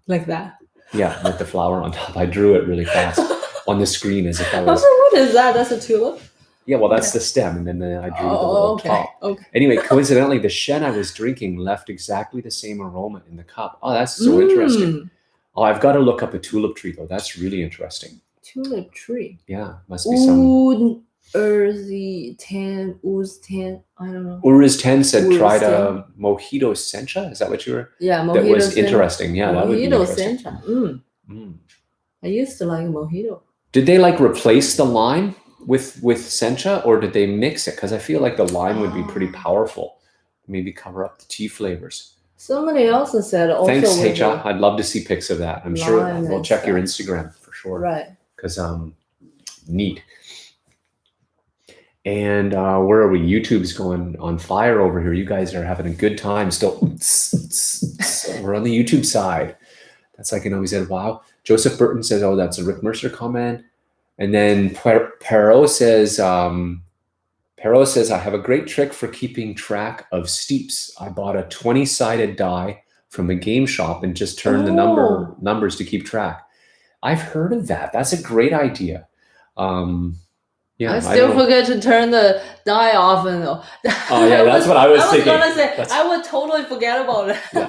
Like that. Yeah, with the flower on top. I drew it really fast on the screen as if I was. What is that? That's a tulip? Yeah, well, that's the stem, and then I drew the little top. Okay. Anyway, coincidentally, the Shen I was drinking left exactly the same aroma in the cup. Oh, that's so interesting. Oh, I've got to look up a tulip tree, though. That's really interesting. Tulip tree. Yeah, must be some. Urzi 10, Uz 10, I don't know. Uriz 10 said tried a mojito sencha. Is that what you were? Yeah, mojito. That was interesting. Yeah, that would be interesting. Sencha. I used to like mojito. Did they like replace the lime with sencha, or did they mix it? Because I feel like the lime would be pretty powerful. Maybe cover up the tea flavors. Somebody else said also. Thanks, Hecha. I'd love to see pics of that. I'm sure we'll check your Instagram for sure. Right. Because neat. And where are we? YouTube's going on fire over here. You guys are having a good time still. We're on the YouTube side. That's like, he said, wow. Joseph Burton says, oh, that's a Rick Mercer comment. And then Perot says, I have a great trick for keeping track of steeps. I bought a 20-sided die from a game shop and just turned the numbers to keep track. I've heard of that. That's a great idea. Yeah, I still forget to turn the die off. Oh yeah, that's what I was thinking. I was going to say, I would totally forget about it. Yeah.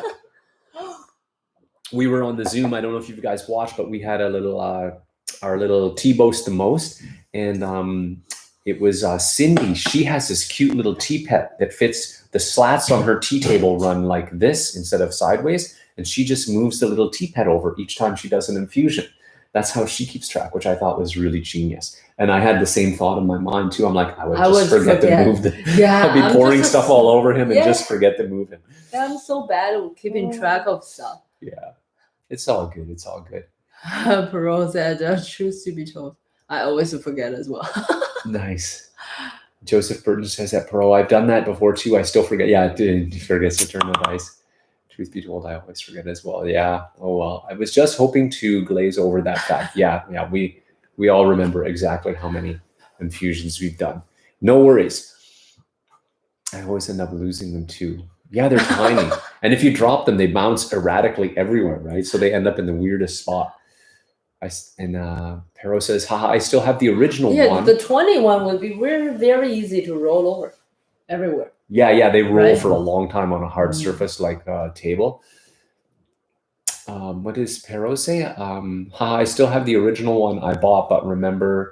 We were on the Zoom. I don't know if you guys watched, but we had a little, our little T-Boast the Most. And it was Cindy. She has this cute little teapot that fits, the slats on her tea table run like this instead of sideways. And she just moves the little teapot over each time she does an infusion. That's how she keeps track, which I thought was really genius. And I had the same thought in my mind too. I'm like, I would just forget to move the. Yeah, I'd be pouring stuff all over him and just forget to move him. Yeah, I'm so bad at keeping track of stuff. Yeah, it's all good. It's all good. Perot said, truth to be told, I always forget as well. Nice. Joseph Burton says that, Perot, I've done that before too. I still forget. Yeah, he forgets to turn the dice. Truth be told, I always forget as well. Yeah. Oh well. I was just hoping to glaze over that fact. Yeah. We all remember exactly how many infusions we've done. No worries. I always end up losing them too. Yeah, they're tiny. And if you drop them, they bounce erratically everywhere, right? So they end up in the weirdest spot. Perot says, haha, I still have the original one. Yeah, the 21 would be very, very easy to roll over everywhere. Yeah, they roll for a long time on a hard surface like a table. What does Perot say? I still have the original one I bought, but remembering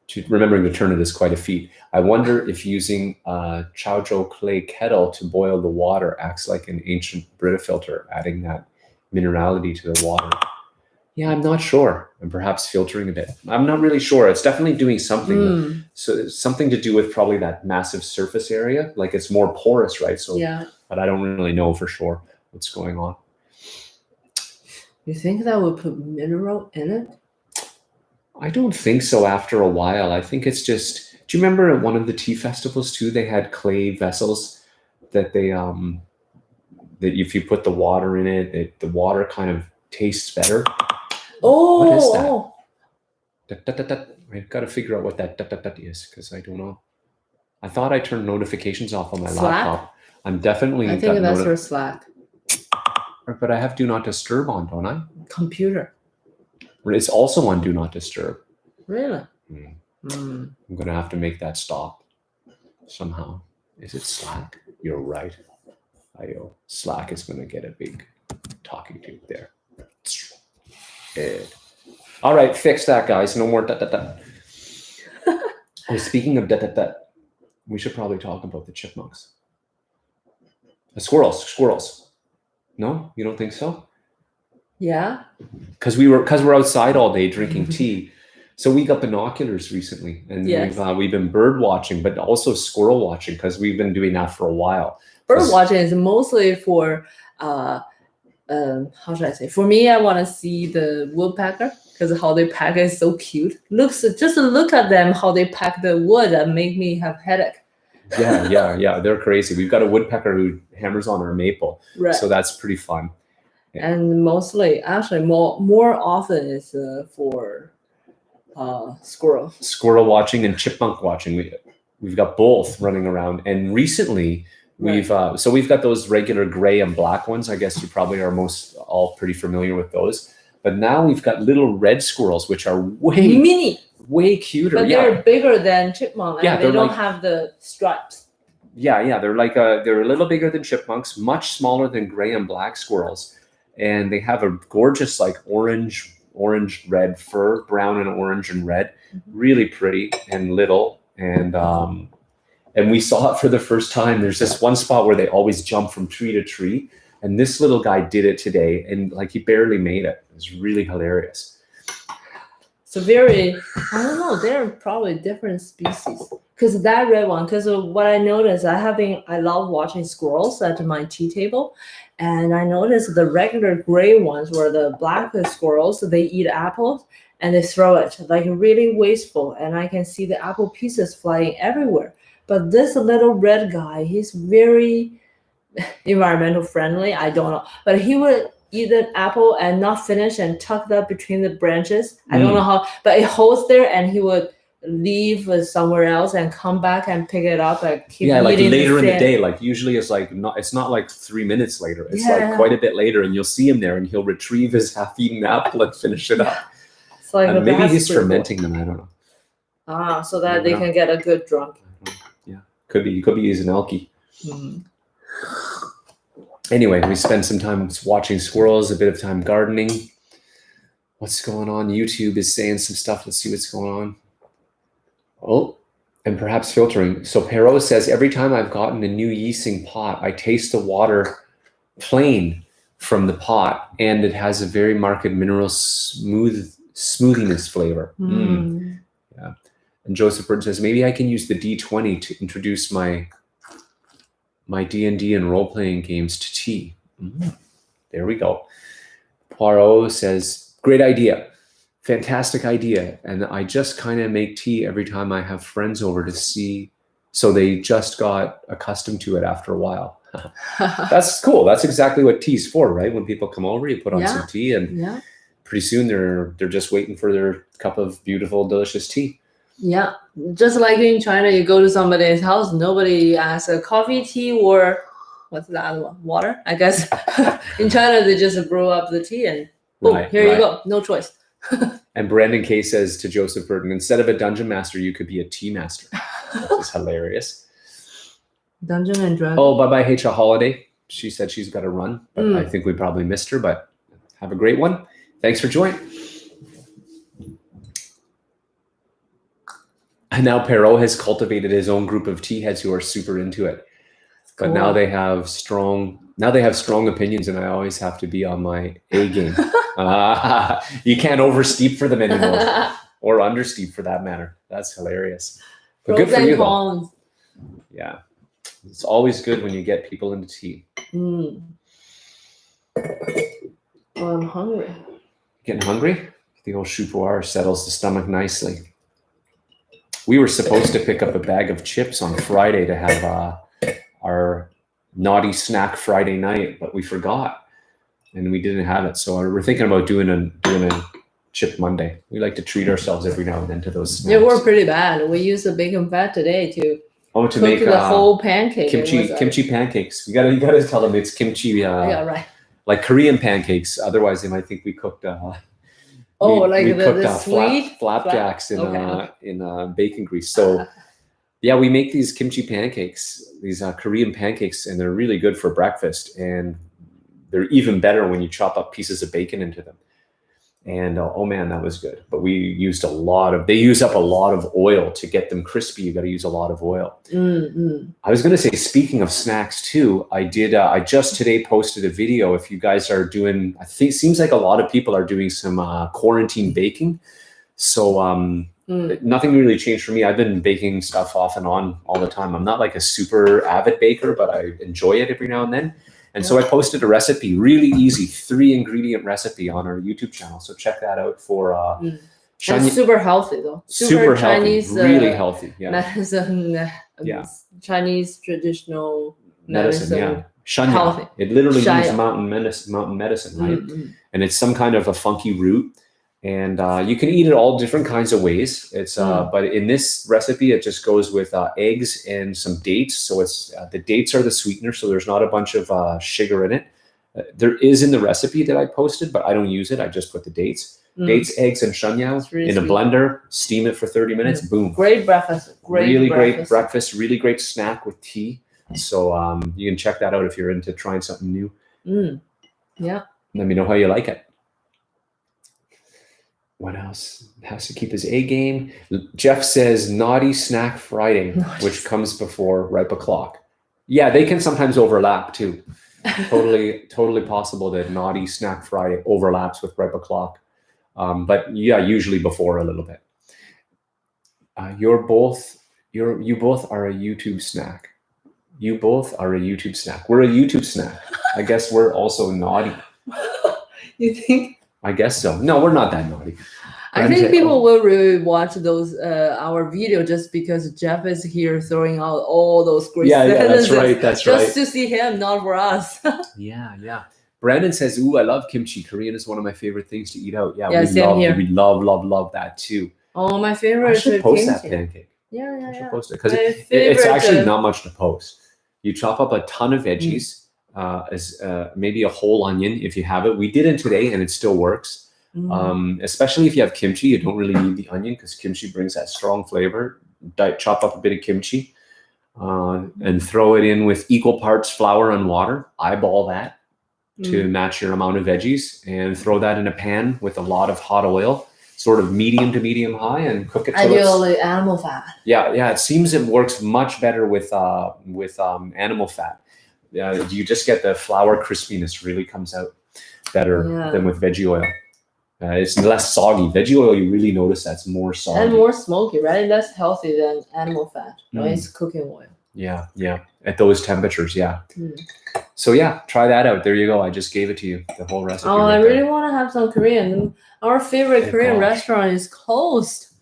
to turn it is quite a feat. I wonder if using a Chaozhou clay kettle to boil the water acts like an ancient Brita filter, adding that minerality to the water. Yeah, I'm not sure. And perhaps filtering a bit. I'm not really sure. It's definitely doing something. So it's something to do with probably that massive surface area. Like it's more porous, right? So yeah. But I don't really know for sure what's going on. You think that would put mineral in it? I don't think so after a while. I think it's just, do you remember at one of the tea festivals too, they had clay vessels that they, that if you put the water in it, the water kind of tastes better. Oh, what is that? I've got to figure out what that is because I don't know. I thought I turned notifications off on my laptop. I'm definitely. I think that's your Slack. But I have Do Not Disturb on, don't I? Computer. It's also on Do Not Disturb. Really? I'm going to have to make that stop somehow. Is it Slack? You're right. Slack is going to get a big talking to there. All right, fix that, guys. No more Oh, speaking of we should probably talk about the chipmunks. The squirrels. No, you don't think so? Yeah. Because we're outside all day drinking tea. So we got binoculars recently, and Yes. we've been bird watching, but also squirrel watching because we've been doing that for a while. Bird watching is mostly for how should I say? For me, I want to see the woodpecker because how they pack is so cute. Just look at them how they pack the wood and make me have headache. Yeah. They're crazy. We've got a woodpecker who hammers on our maple, Right. so that's pretty fun. And mostly, actually, more often is for squirrel watching and chipmunk watching. We've got both running around, and recently we've got those regular gray and black ones. I guess you probably are most all pretty familiar with those. But now we've got little red squirrels, which are way cuter. But they're bigger than chipmunk. Yeah, they don't have the stripes. Yeah. They're a little bigger than chipmunks, much smaller than gray and black squirrels, and they have a gorgeous like orange red fur, brown and orange and red, really pretty and little. And we saw it for the first time. There's this one spot where they always jump from tree to tree, and this little guy did it today, and like he barely made it. It was really hilarious. So I don't know, they're probably different species. Because that red one, because of what I noticed, I love watching squirrels at my tea table. And I noticed the regular gray ones, where the black squirrels, they eat apples and they throw it, like really wasteful. And I can see the apple pieces flying everywhere. But this little red guy, he's very environmental friendly. I don't know. But he would eat an apple and not finish and tuck that between the branches. I don't know how, but it holds there, and he would leave somewhere else and come back and pick it up and keep eating. Like later in the day, like usually it's not like 3 minutes later. It's like quite a bit later, and you'll see him there, and he'll retrieve his half-eaten apple and finish it up. It's like maybe he's fermenting them. I don't know. So that they can get a good drunk. Yeah, could be using alky. Anyway, we spent some time watching squirrels, a bit of time gardening. What's going on? YouTube is saying some stuff. Let's see what's going on. Oh, and perhaps filtering. So Perot says, every time I've gotten a new yeasting pot, I taste the water plain from the pot, and it has a very marked mineral smoothiness flavor. Yeah. And Joseph Bird says, maybe I can use the D20 to introduce my D&D and role-playing games to tea. There we go. Poirot says, great idea. Fantastic idea. And I just kind of make tea every time I have friends over to see. So they just got accustomed to it after a while. That's cool. That's exactly what tea's for, right? When people come over, you put on some tea, and pretty soon they're just waiting for their cup of beautiful, delicious tea. Yeah, just like in China, you go to somebody's house, nobody asks a coffee, tea, or what's the other one? Water, I guess. In China, they just brew up the tea and boom, here you go. No choice. And Brandon K says to Joseph Burton, instead of a dungeon master, you could be a tea master. Which is hilarious. Dungeon and Dragon. Oh, bye-bye, H.A. Holiday. She said she's got to run, but I think we probably missed her, but have a great one. Thanks for joining. And now Perot has cultivated his own group of tea heads who are super into it. But now they have strong opinions, and I always have to be on my A game. You can't oversteep for them anymore, or understeep for that matter. That's hilarious. But good for you, though. Yeah, it's always good when you get people into tea. Oh, I'm hungry. Getting hungry? The old Shu Puerh settles the stomach nicely. We were supposed to pick up a bag of chips on Friday to have our naughty snack Friday night, but we forgot, and we didn't have it. So we're thinking about doing a chip Monday. We like to treat ourselves every now and then to those snacks. Yeah, we're pretty bad. We used the bacon fat today to cook make the whole pancake. Kimchi pancakes. You gotta tell them it's kimchi. Yeah, right. Like Korean pancakes. Otherwise, they might think we cooked. We cooked sweet flapjacks in bacon grease. So yeah, we make these kimchi pancakes, these Korean pancakes, and they're really good for breakfast. And they're even better when you chop up pieces of bacon into them. And oh man, that was good. But they use up a lot of oil to get them crispy. You got to use a lot of oil. I was going to say, speaking of snacks too, I just today posted a video. If you guys are doing, I think it seems like a lot of people are doing some quarantine baking. So nothing really changed for me. I've been baking stuff off and on all the time. I'm not like a super avid baker, but I enjoy it every now and then. And so I posted a recipe, really easy, 3-ingredient recipe on our YouTube channel. So check that out for and super healthy though. Super Chinese, healthy, really healthy. Yeah. Medicine. Chinese traditional medicine. Yeah. Shanya. Healthy. It literally Shanya. means mountain medicine, right? And it's some kind of a funky root. And you can eat it all different kinds of ways. It's but in this recipe, it just goes with eggs and some dates. So it's the dates are the sweetener, so there's not a bunch of sugar in it. There is in the recipe that I posted, but I don't use it. I just put the dates. Dates, eggs, and shanyao really in a sweet. blender. Steam it for 30 minutes. Boom. Great breakfast. Really great breakfast. Really great snack with tea. So you can check that out if you're into trying something new. Yeah. Let me know how you like it. What else? Has to keep his A game. Jeff says Naughty Snack Friday, which comes before Ripe O'Clock. Yeah, they can sometimes overlap too. Totally possible that Naughty Snack Friday overlaps with Ripe O'Clock. But yeah, usually before a little bit. You both are a YouTube snack. You both are a YouTube snack. We're a YouTube snack. I guess we're also naughty. You think? I guess so. No, we're not that naughty. I think people will really watch those our video just because Jeff is here throwing out all those great sentences. That's right. Just to see him, not for us. Yeah. Brandon says, "Ooh, I love kimchi. Korean is one of my favorite things to eat out." Yeah, we love that too. Oh, my favorite. I should post that pancake. Yeah. I should post it because it's actually not much to post. You chop up a ton of veggies. As maybe a whole onion if you have it. We did it today and it still works. Especially if you have kimchi, you don't really need the onion because kimchi brings that strong flavor. Chop up a bit of kimchi and throw it in with equal parts flour and water. Eyeball that to match your amount of veggies and throw that in a pan with a lot of hot oil, sort of medium to medium high, and cook it. Ideally animal fat. Yeah. It seems it works much better with animal fat. You just get the flour crispiness really comes out better than with veggie oil. It's less soggy. Veggie oil, you really notice that's more soggy. And more smoky, right? Less healthy than animal fat. Right? It's cooking oil. Yeah. At those temperatures, yeah. So yeah, try that out. There you go. I just gave it to you, the whole recipe. Oh, I really want to have some Korean. Our favorite Korean restaurant is closed.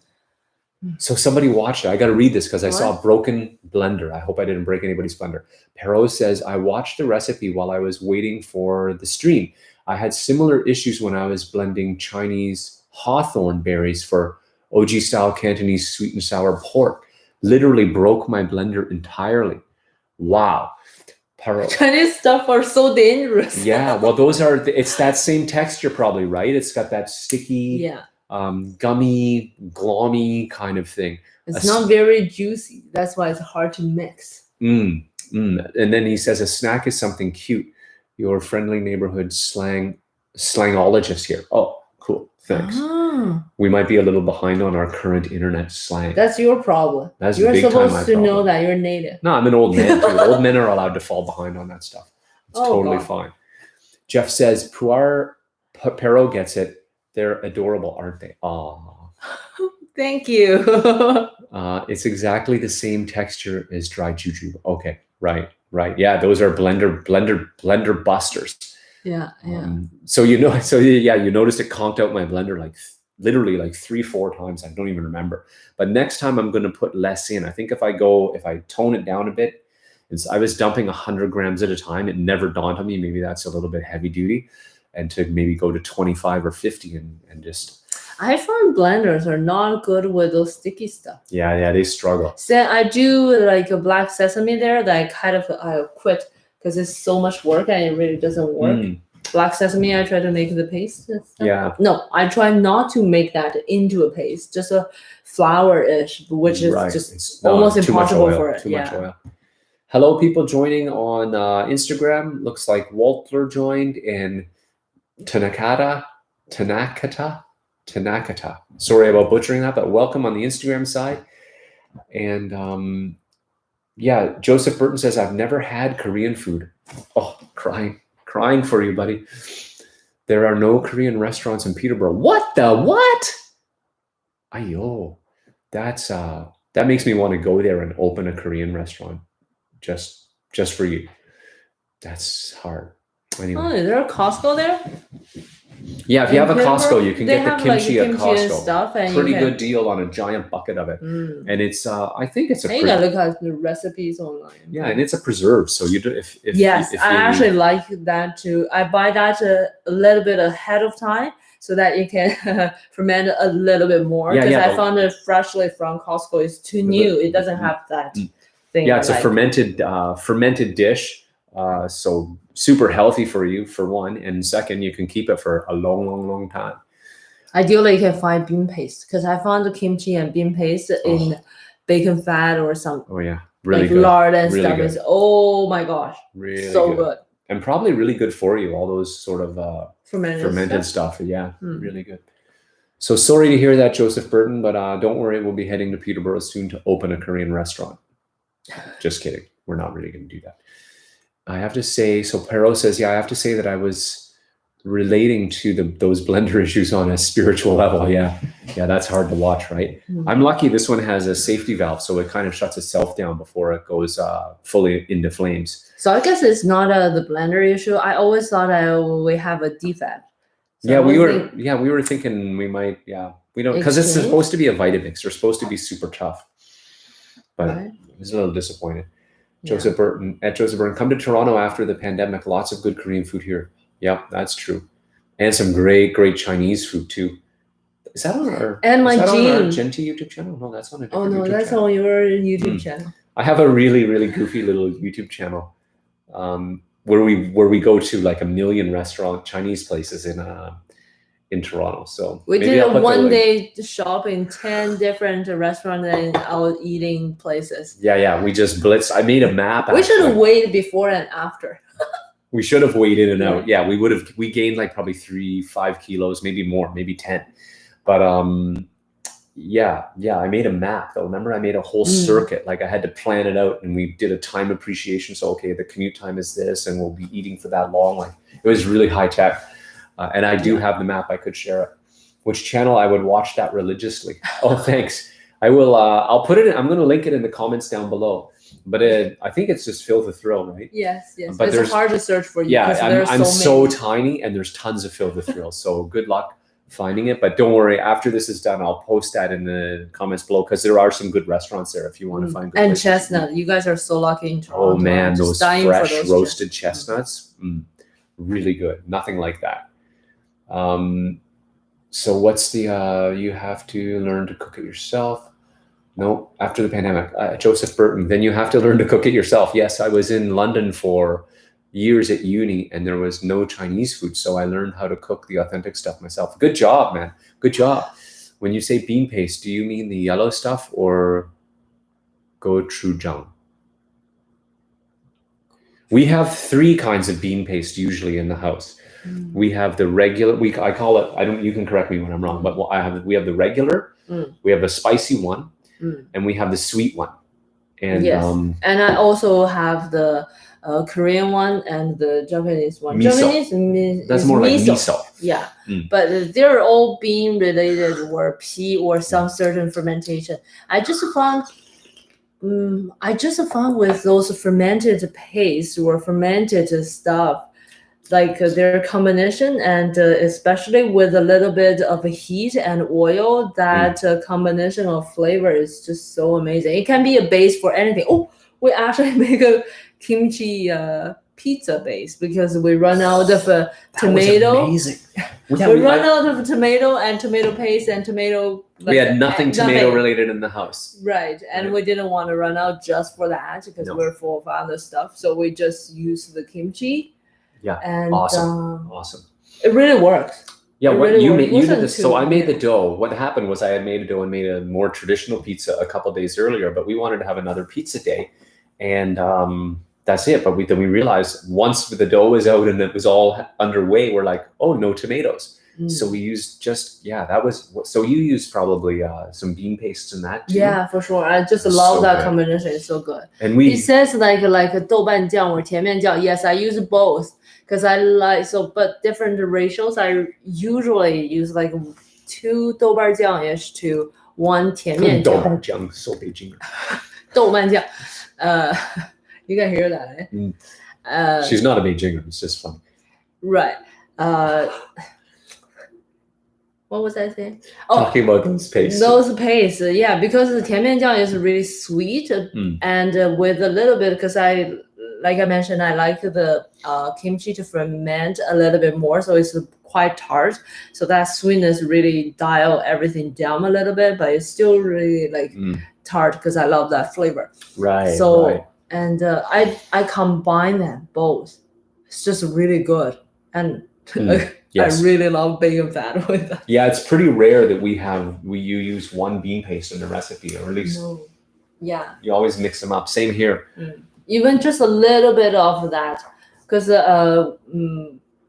So somebody watched it. I got to read this because I saw a broken blender. I hope I didn't break anybody's blender. Perot says, I watched the recipe while I was waiting for the stream. I had similar issues when I was blending Chinese hawthorn berries for OG style Cantonese sweet and sour pork. Literally broke my blender entirely. Wow. Perot. Chinese stuff are so dangerous. Yeah. Well, it's that same texture probably, right? It's got that sticky... gummy, glommy kind of thing. It's not very juicy. That's why it's hard to mix. And then he says, a snack is something cute. Your friendly neighborhood slangologist here. Oh, cool. Thanks. We might be a little behind on our current internet slang. That's your problem. You're supposed to know that you're native. No, I'm an old man too. Old men are allowed to fall behind on that stuff. It's totally fine. Jeff says, Perot gets it. They're adorable, aren't they? Aww. Thank you. It's exactly the same texture as dry jujube. Okay, right. Yeah, those are blender busters. Yeah. You noticed it conked out my blender literally 3-4 times. I don't even remember. But next time I'm going to put less in. I think if I tone it down a bit, I was dumping 100 grams at a time. It never dawned on me. Maybe that's a little bit heavy duty. And to maybe go to 25 or 50 and just... I find blenders are not good with those sticky stuff. Yeah, they struggle. So I do like a black sesame there that I quit because it's so much work and it really doesn't work. Black sesame, I try to make the paste. Yeah. No, I try not to make that into a paste, just a flour-ish, which is just almost impossible for it. Too much oil. Hello, people joining on Instagram. Looks like Walter joined and Tanakata. Sorry about butchering that, but welcome on the Instagram side. And Joseph Burton says, I've never had Korean food. Oh, crying for you, buddy. There are no Korean restaurants in Peterborough. What? Ayo, that makes me want to go there and open a Korean restaurant just for you. That's hard. Anyway. Oh, is there a Costco there? Yeah, if you have a Costco, you can They get the have, like, kimchi at kimchi and Costco. stuff, and Pretty you can- good deal on a giant bucket of it. And it's I think it's a And you gotta look at the recipes online. yeah, and it's a preserve. So you do if Yes, if I you, actually like that too. I buy that a little bit ahead of time so that you can ferment a little bit more. Yeah, Because yeah, I found it freshly from Costco is too new. It doesn't have that thing. yeah, it's I a like. fermented dish. So super healthy for you for one, and second, you can keep it for a long time. Ideally, you can find bean paste because I found the kimchi and bean paste in bacon fat or some Oh yeah, really like good. lard and Really stuff. good. Is oh my gosh, Really so good. And probably really good for you. All those sort of fermented stuff. Yeah, really good. So sorry to hear that, Joseph Burton, but don't worry, we'll be heading to Peterborough soon to open a Korean restaurant. Just kidding. We're not really going to do that. I have to say, so Pero says, yeah, I have to say that I was relating to those blender issues on a spiritual level. Yeah, that's hard to watch, right? I'm lucky this one has a safety valve, so it kind of shuts itself down before it goes fully into flames. So I guess it's not the blender issue. I always thought we have a defect. So Yeah, we were thinking we might, we don't, because it's supposed to be a Vitamix. They're supposed to be super tough, but I was a little disappointed. Joseph Burton, come to Toronto after the pandemic. Lots of good Korean food here. Yep, that's true. And some great Chinese food too. Is that on our and my on our Jean Genti YouTube channel? No, that's on a different Oh no, YouTube that's channel. on your YouTube channel. I have a really goofy little YouTube channel where we go to like a million restaurant Chinese places in Toronto. So We maybe did I'll a put the link. 1-day shop in 10 different restaurants and out eating places. Yeah, we just blitzed. I made a map. We should have weighed before and after. We should have weighed in and out. Yeah, we gained like probably 3-5 kilos, maybe more, maybe 10. But yeah, I made a map though. Remember, I made a whole circuit. Like I had to plan it out, and we did a time appreciation. So okay, the commute time is this, and we'll be eating for that long. Like it was really high tech. And I do have the map. I could share it. Which channel I would watch that religiously? Oh, thanks. I will. I'll put it in. I'm going to link it in the comments down below. But I think it's just Phil the Thrill, right? Yes. But it's hard to search for you. Yeah, I'm so tiny, and there's tons of Phil the Thrill. So good luck finding it. But don't worry. After this is done, I'll post that in the comments below because there are some good restaurants there if you want to find good and places. chestnut. You guys are so lucky in Toronto. Oh man, those fresh roasted chestnuts. really good. Nothing like that. So what's the you have to learn to cook it yourself? No, after the pandemic. Joseph Burton, then you have to learn to cook it yourself. Yes, I was in London for years at uni and there was no Chinese food, so I learned how to cook the authentic stuff myself. Good job, man. Good job. When you say bean paste, do you mean the yellow stuff or gochujang? We have 3 kinds of bean paste usually in the house. We have the regular. I call it. You can correct me when I'm wrong, but we have the regular. We have the spicy one, and we have the sweet one. And yes, and I also have the Korean one and the Japanese one. Miso. That's more miso. like miso. Yeah, but they're all bean related or pea or some certain fermentation. I just found with those fermented paste or fermented stuff, like their combination, and especially with a little bit of heat and oil, that combination of flavor is just so amazing. It can be a base for anything. Oh, we actually make a kimchi pizza base because we run out of tomato. Amazing. We run out of tomato and tomato paste and tomato. We had nothing tomato related in the house. Right, and we didn't want to run out just for that because we're full of other stuff. So we just use the kimchi. Yeah, and awesome. It really works. Yeah, you did this. So I made the the dough. What happened was I had made a dough and made a more traditional pizza a couple of days earlier, but we wanted to have another pizza day, and that's it. But then we realized once the dough was out and it was all underway, we're like, oh, no tomatoes. So we used so you used probably some bean pastes in that too. Yeah, for sure. I just love that combination. It's so good. And it says like 豆瓣酱 or 甜面酱. Yes, I use both because I like but different ratios. I usually use like 2 豆瓣酱ish to one 甜面酱。豆瓣酱 so Beijing. 豆瓣酱. You can hear that, eh? She's not a Beijinger. It's just fun. Right. What was I saying? Talking about those pastes. Those pastes, yeah, because the 甜面酱 is really sweet and with a little bit, because like I mentioned, I like the kimchi to ferment a little bit more, so it's quite tart. So that sweetness really dial everything down a little bit, but it's still really like tart because I love that flavor. Right. So right. and I combine them both. It's just really good, and yes. I really love bacon fat with that. Yeah, it's pretty rare that you use one bean paste in the recipe, or at least yeah, you always mix them up. Same here. Even just a little bit of that, because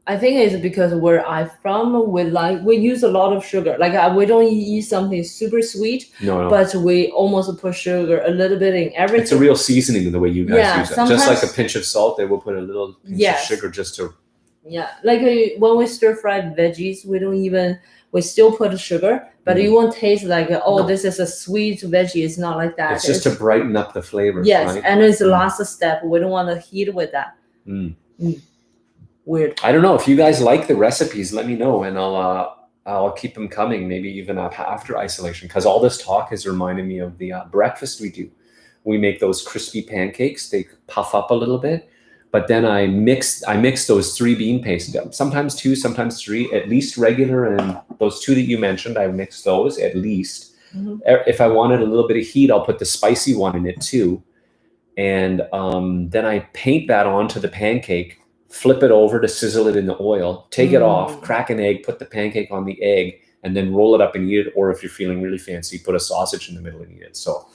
I think it's because where I'm from, we use a lot of sugar. Like we don't eat something super sweet, but we almost put sugar a little bit in everything. It's a real seasoning the way you guys use it. Just like a pinch of salt, they will put a little pinch of sugar just to. Yeah, like when we stir fried veggies, we still put sugar, but you won't taste like this is a sweet veggie. It's not like that. It's just to brighten up the flavors. Yes, right? And it's the last step. We don't want to heat with that. Weird. I don't know if you guys like the recipes. Let me know, and I'll keep them coming. Maybe even after isolation, because all this talk has reminded me of the breakfast we do. We make those crispy pancakes. They puff up a little bit, but then I mix those 3 bean pastes. Sometimes 2, sometimes 3. At least regular, and those 2 that you mentioned, I mix those at least. If I wanted a little bit of heat, I'll put the spicy one in it too, and then I paint that onto the pancake. Flip it over to sizzle it in the oil, take it off, crack an egg, put the pancake on the egg, and then roll it up and eat it. Or if you're feeling really fancy, put a sausage in the middle and eat it. So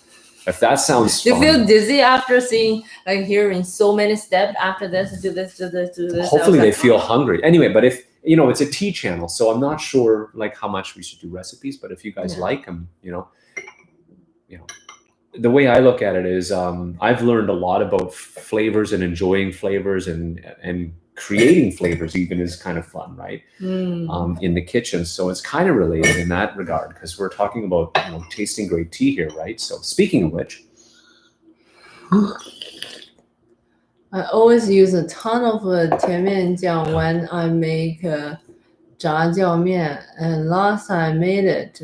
if that sounds fun. Do you feel dizzy after hearing so many steps after this, do this, do this, do this? Hopefully they feel hungry. Anyway, but if, it's a tea channel, so I'm not sure like how much we should do recipes, but if you guys like them, the way I look at it is I've learned a lot about flavors and enjoying flavors and creating flavors even is kind of fun, right? In the kitchen. So it's kind of related in that regard, because we're talking about tasting great tea here, right? So speaking of which, I always use a ton of 甜面酱 when I make 炸酱面, and last time I made it,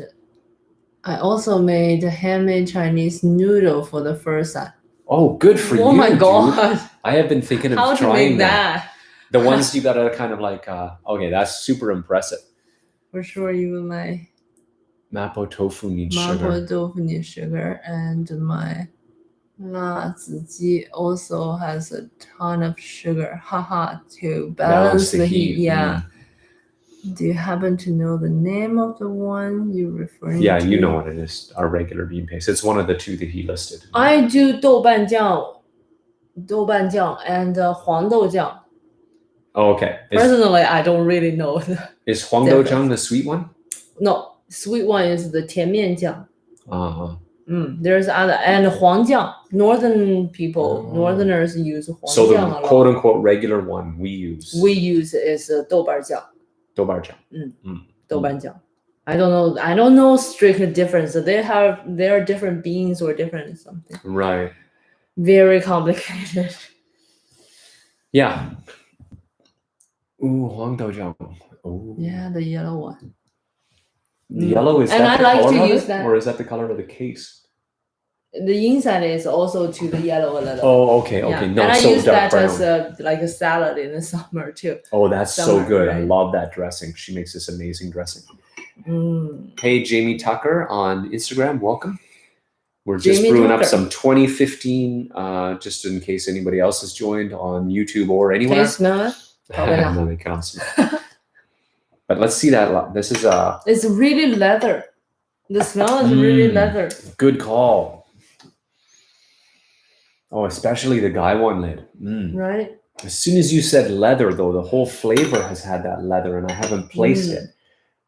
I also made handmade Chinese noodle for the first time. Oh, good for you! Oh my god! Dude. I have been thinking of how trying to make that. The ones you gotta kind of like. Okay, that's super impressive. For sure, you will like. Mapo tofu needs sugar. Mapo tofu needs sugar, and my 辣子鸡 also has a ton of sugar. Haha, to balance the heat. Yeah. Do you happen to know the name of the one you're referring to? Yeah, you know what it is. Our regular bean paste. It's one of the 2 that he listed. I do 豆瓣酱 and 黄豆酱. Oh, okay. Personally, I don't really know. Is huangdoujiang the sweet one? No, sweet one is the 甜面酱. There's other, and 黄酱. Northerners use 黄酱 So the a lot. quote unquote regular one we use is 豆瓣酱. 豆瓣酱. 豆瓣酱. I don't know strict difference. There are different beans or different something. Right. Very complicated. Yeah. Ooh, huangdoujiang. Oh. Yeah, the yellow one. The yellow is and that I the like color to of use it, that. or is that the color of the case? The inside is also to the yellow a little. Oh, okay. No, and I so use dark that brown. as like a salad in the summer too. Oh, that's so good. Right? I love that dressing. She makes this amazing dressing. Hey, Jamie Tucker on Instagram, welcome. We're just brewing up some 2015, just in case anybody else has joined on YouTube or anywhere. Can you smell it? No, they can't smell. But let's see that. This is It's really leather. The smell is really leather. Good call. Oh, especially the Guy one lid. Right. As soon as you said leather, though, the whole flavor has had that leather, and I haven't placed it.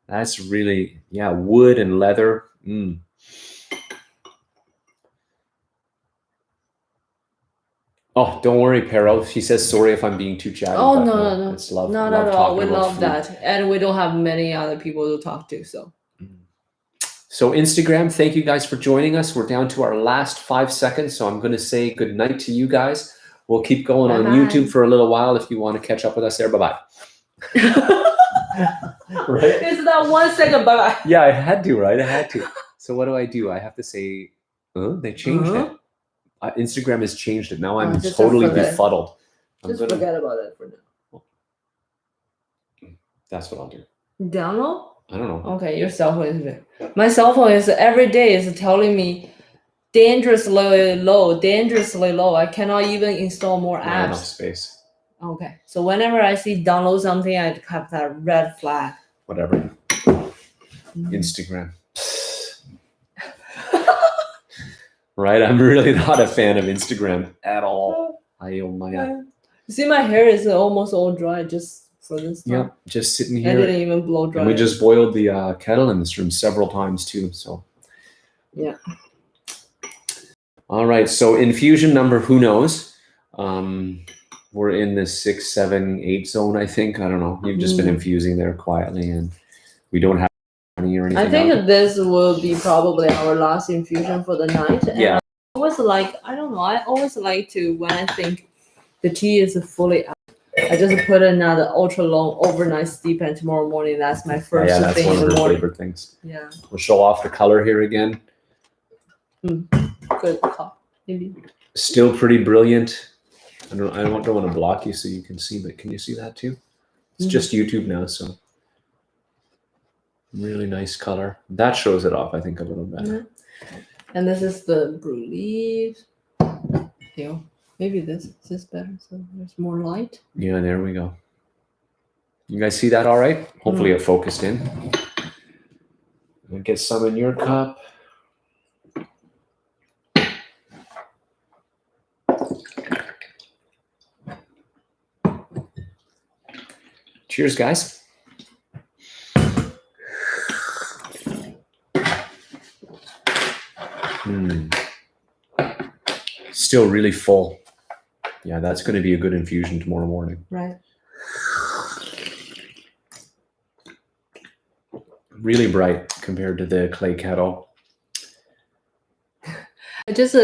That's really, wood and leather. Oh, don't worry, Perro. She says sorry if I'm being too chatty. Oh, no. It's love. Not at all. We love that. And we don't have many other people to talk to, so. So Instagram, thank you guys for joining us. We're down to our last 5 seconds, so I'm going to say good night to you guys. We'll keep going on YouTube for a little while if you want to catch up with us there. Bye-bye. Right? It's that 1 second bye-bye. Yeah, I had to, right? I had to. So what do? I have to say, they changed it. Instagram has changed it. Now I'm totally befuddled. Just forget about it for now. That's what I'll do. Download? I don't know. Okay, your cell phone is big. My cell phone is every day is telling me dangerously low. I cannot even install more apps. Not enough space. Okay, so whenever I see download something, I have that red flag. Whatever. Instagram. Right? I'm really not a fan of Instagram at all. You see, my hair is almost all dry just for this time. Yep, just sitting here. I didn't even blow dry. And we just boiled the kettle in this room several times too. So yeah. All right. So infusion number, who knows? We're in the 6, 7, 8 zone, I think. I don't know. You've just been infusing there quietly, and we don't have any or anything. I think that this will be probably our last infusion for the night. And yeah. I always like to, when I think the tea is fully out, I just put another ultra long overnight steep, and tomorrow morning that's my first that's thing one in of the her morning. favorite things. Yeah. We'll show off the color here again. Good call. Maybe. Still pretty brilliant. I don't want to block you so you can see, but can you see that too? It's just YouTube now, so really nice color. That shows it off, I think, a little better. And this is the brew leaves. Here. Maybe this is better, so there's more light. Yeah, there we go. You guys see that all right? Hopefully it focused in. And get some in your cup. Cheers, guys. Still really full. Yeah, that's going to be a good infusion tomorrow morning. Right. Really bright compared to the clay kettle. Just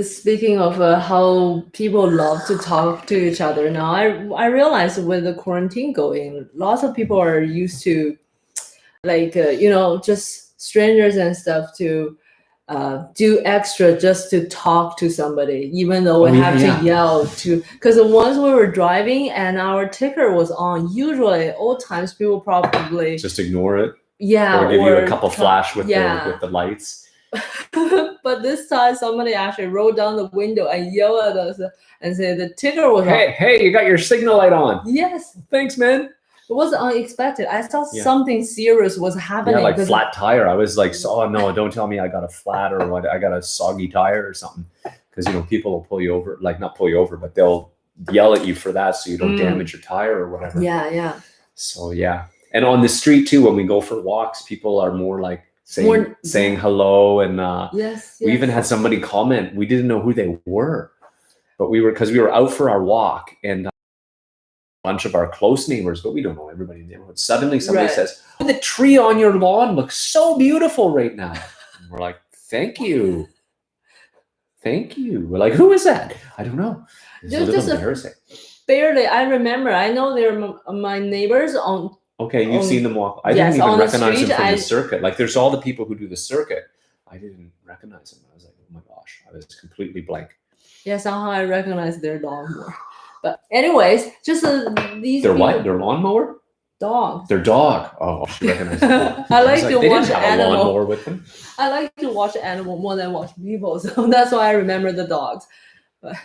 speaking of how people love to talk to each other now, I realize with the quarantine going, lots of people are used to, like, just strangers and stuff to do extra just to talk to somebody, even though we have to yell to. Because once we were driving and our ticker was on, usually old times people probably just ignore it. Yeah, or give you a couple flash with the lights. But this time somebody actually rolled down the window and yelled at us and said the ticker was on. Hey, you got your signal light on. Yes. Thanks, man. It was unexpected. I thought something serious was happening. Yeah, like flat tire. I was like, oh no, don't tell me I got a flat or what. I got a soggy tire or something. Because, people will pull you over, like not pull you over, but they'll yell at you for that so you don't damage your tire or whatever. Yeah. So, yeah. And on the street too, when we go for walks, people are more like saying hello. And we even had somebody comment. We didn't know who they were, but because we were out for our walk, and a bunch of our close neighbors, but we don't know everybody in the neighborhood. Suddenly somebody says, oh, the tree on your lawn looks so beautiful right now. And we're like, thank you. We're like, who is that? I don't know. It's a little embarrassing. Barely. I remember. I know they're my neighbors on. Okay, you've seen them walk. I didn't even recognize them from the circuit. Like, there's all the people who do the circuit. I didn't recognize them. I was like, oh my gosh, I was completely blank. Yeah, somehow I recognize their dog more. But anyways, just these. Their what? Their lawnmower? Dog. Their dog. Oh, she recognized them. I like to watch animal. Lawnmower with them. I like to watch animal more than watch people, so that's why I remember the dogs. But.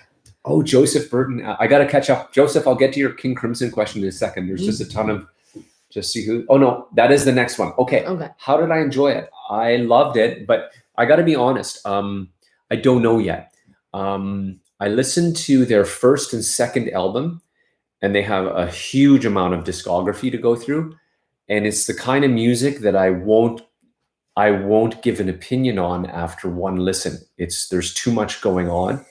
Oh, Joseph Burton. I got to catch up. Joseph, I'll get to your King Crimson question in a second. There's just a ton of. Just see who. Oh no, that is the next one. Okay. How did I enjoy it? I loved it, but I got to be honest. I don't know yet. I listened to their first and second album, and they have a huge amount of discography to go through, and it's the kind of music that I won't give an opinion on after one listen. There's too much going on.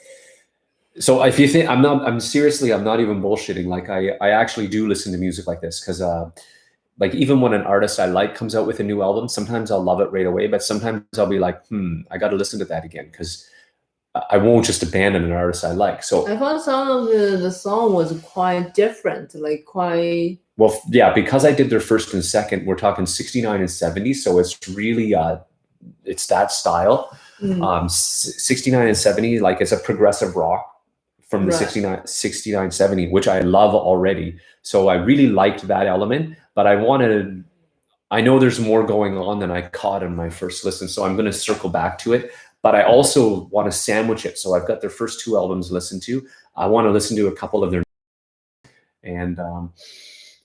So if you think I'm not even bullshitting. Like I actually do listen to music like this because like even when an artist I like comes out with a new album, sometimes I'll love it right away, but sometimes I'll be like, I got to listen to that again because I won't just abandon an artist I like. So I found some of the song was quite different, like quite. Well, yeah, because I did their first and second, we're talking 69 and 70. So it's really, it's that style. 69 and 70, like it's a progressive rock from the 69, 70, which I love already. So I really liked that element, but I know there's more going on than I caught in my first listen. So I'm going to circle back to it, but I also want to sandwich it. So I've got their first 2 albums listened to. I want to listen to a couple of their, and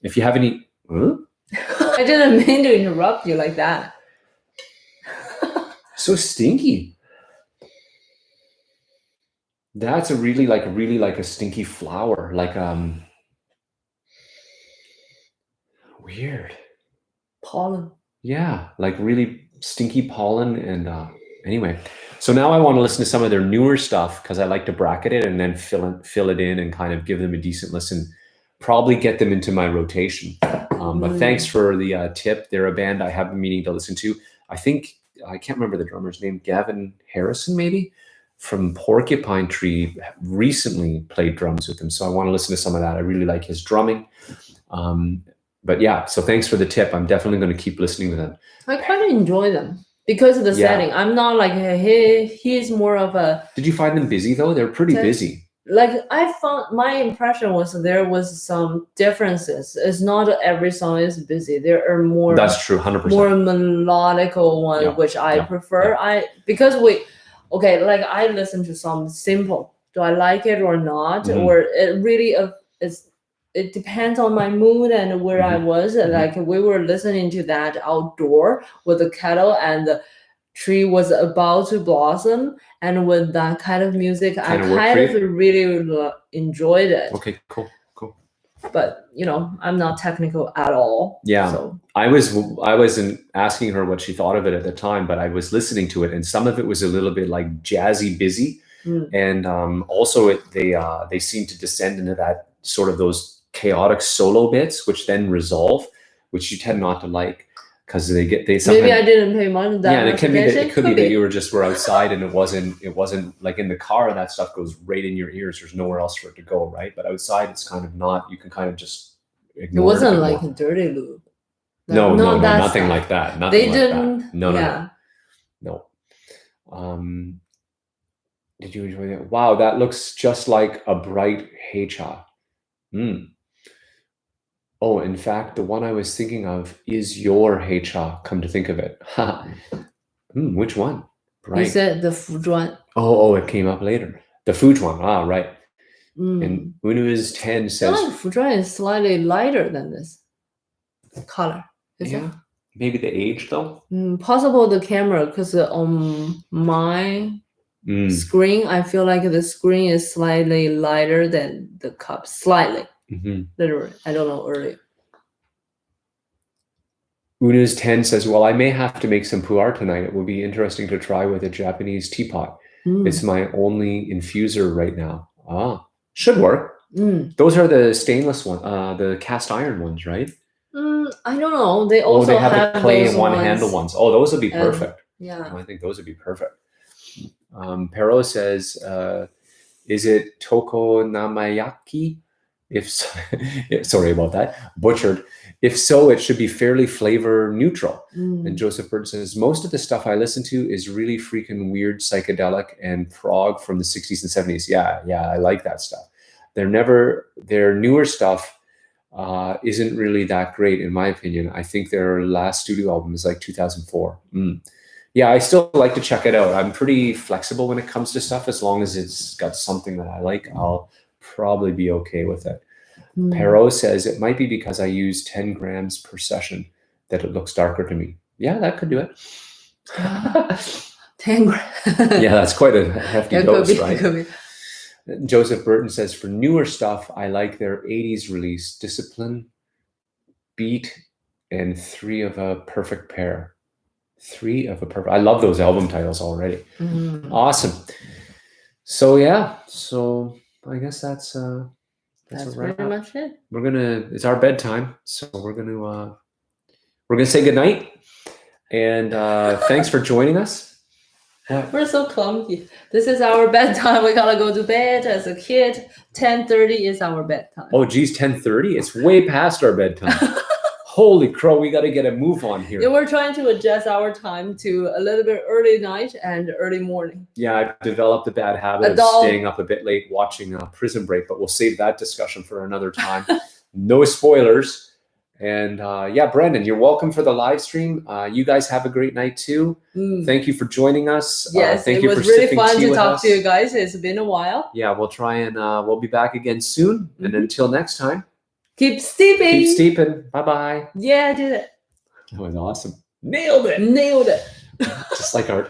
if you have any, I didn't mean to interrupt you like that. So stinky. That's a really like a stinky flower, like weird pollen. Yeah, like really stinky pollen. And anyway, so now I want to listen to some of their newer stuff because I like to bracket it and then fill it in and kind of give them a decent listen. Probably get them into my rotation. But thanks for the tip. They're a band I have been meaning to listen to. I think I can't remember the drummer's name. Gavin Harrison, maybe, from Porcupine Tree, recently played drums with him. So I want to listen to some of that. I really like his drumming. But yeah, so thanks for the tip. I'm definitely going to keep listening to them. I kind of enjoy them because of the setting. I'm not like, he's more of a... Did you find them busy though? They're pretty busy. Like I found, my impression was there was some differences. It's not every song is busy. There are more. That's true, 100%. More melodical one, which I prefer. Because like I listen to some simple. Do I like it or not? Or it really it depends on my mood and where I was. Like we were listening to that outdoor with the kettle and the tree was about to blossom, and with that kind of music, I kind of really enjoyed it. Okay, cool. But I'm not technical at all. Yeah, so I wasn't asking her what she thought of it at the time, but I was listening to it, and some of it was a little bit like jazzy busy, and also they seem to descend into that sort of those chaotic solo bits, which then resolve, which you tend not to like. Because they sometimes, maybe I didn't pay much that. Yeah, it could be that you were outside and it wasn't like in the car. That stuff goes right in your ears. There's nowhere else for it to go, right? But outside, it's kind of not. You can kind of just ignore. It wasn't like a dirty loop. No, nothing like that. Nothing. They didn't. That. No. Did you enjoy that? Wow, that looks just like a bright heicha. Oh, in fact, the one I was thinking of is your heicha, come to think of it. Which one? Right. You said the Fuzhuan. Oh, it came up later. The Fuzhuan, right. And Unu's 10 says... I like Fuzhuan is slightly lighter than this color. Yeah, maybe the age though? Possible the camera, because on my screen, I feel like the screen is slightly lighter than the cup, slightly. Literally, I don't know earlier. Unu's 10 says, well, I may have to make some pu'er tonight. It will be interesting to try with a Japanese teapot. It's my only infuser right now. Should work. Those are the stainless one, the cast iron ones, right? I don't know. They also have the clay and one handle ones. Oh, those would be perfect. Yeah. I think those would be perfect. Perot says, is it toko namayaki? Sorry about that, butchered. If so, it should be fairly flavor neutral. And Joseph Bird says, most of the stuff I listen to is really freaking weird, psychedelic, and prog from the 60s and 70s. Yeah, I like that stuff. Their newer stuff isn't really that great, in my opinion. I think their last studio album is like 2004. Yeah, I still like to check it out. I'm pretty flexible when it comes to stuff. As long as it's got something that I like, I'll probably be okay with it. Perot says, it might be because I use 10 grams per session that it looks darker to me. Yeah, that could do it. 10 grams. Yeah, that's quite a hefty dose, right? Joseph Burton says, for newer stuff, I like their 80s release, Discipline, Beat, and 3 of a Perfect Pair. 3 of a Perfect. I love those album titles already. Awesome. So yeah, I guess that's pretty much it. It's our bedtime, so we're gonna we're gonna say goodnight, and thanks for joining us. We're so clumsy. This is our bedtime. We gotta go to bed. As a kid, 10:30 is our bedtime. Oh, geez, 10:30. It's way past our bedtime. Holy crow, we got to get a move on here. Yeah, we're trying to adjust our time to a little bit early night and early morning. Yeah, I've developed a bad habit of staying up a bit late watching Prison Break, but we'll save that discussion for another time. No spoilers. And yeah, Brendan, you're welcome for the live stream. You guys have a great night too. Thank you for joining us. Yes, thank it you was for really fun to talk us. to you guys. It's been a while. Yeah, we'll try and we'll be back again soon. And until next time, keep steeping. Keep steeping. Bye-bye. Yeah, I did it. That was awesome. Nailed it. Nailed it. Just like our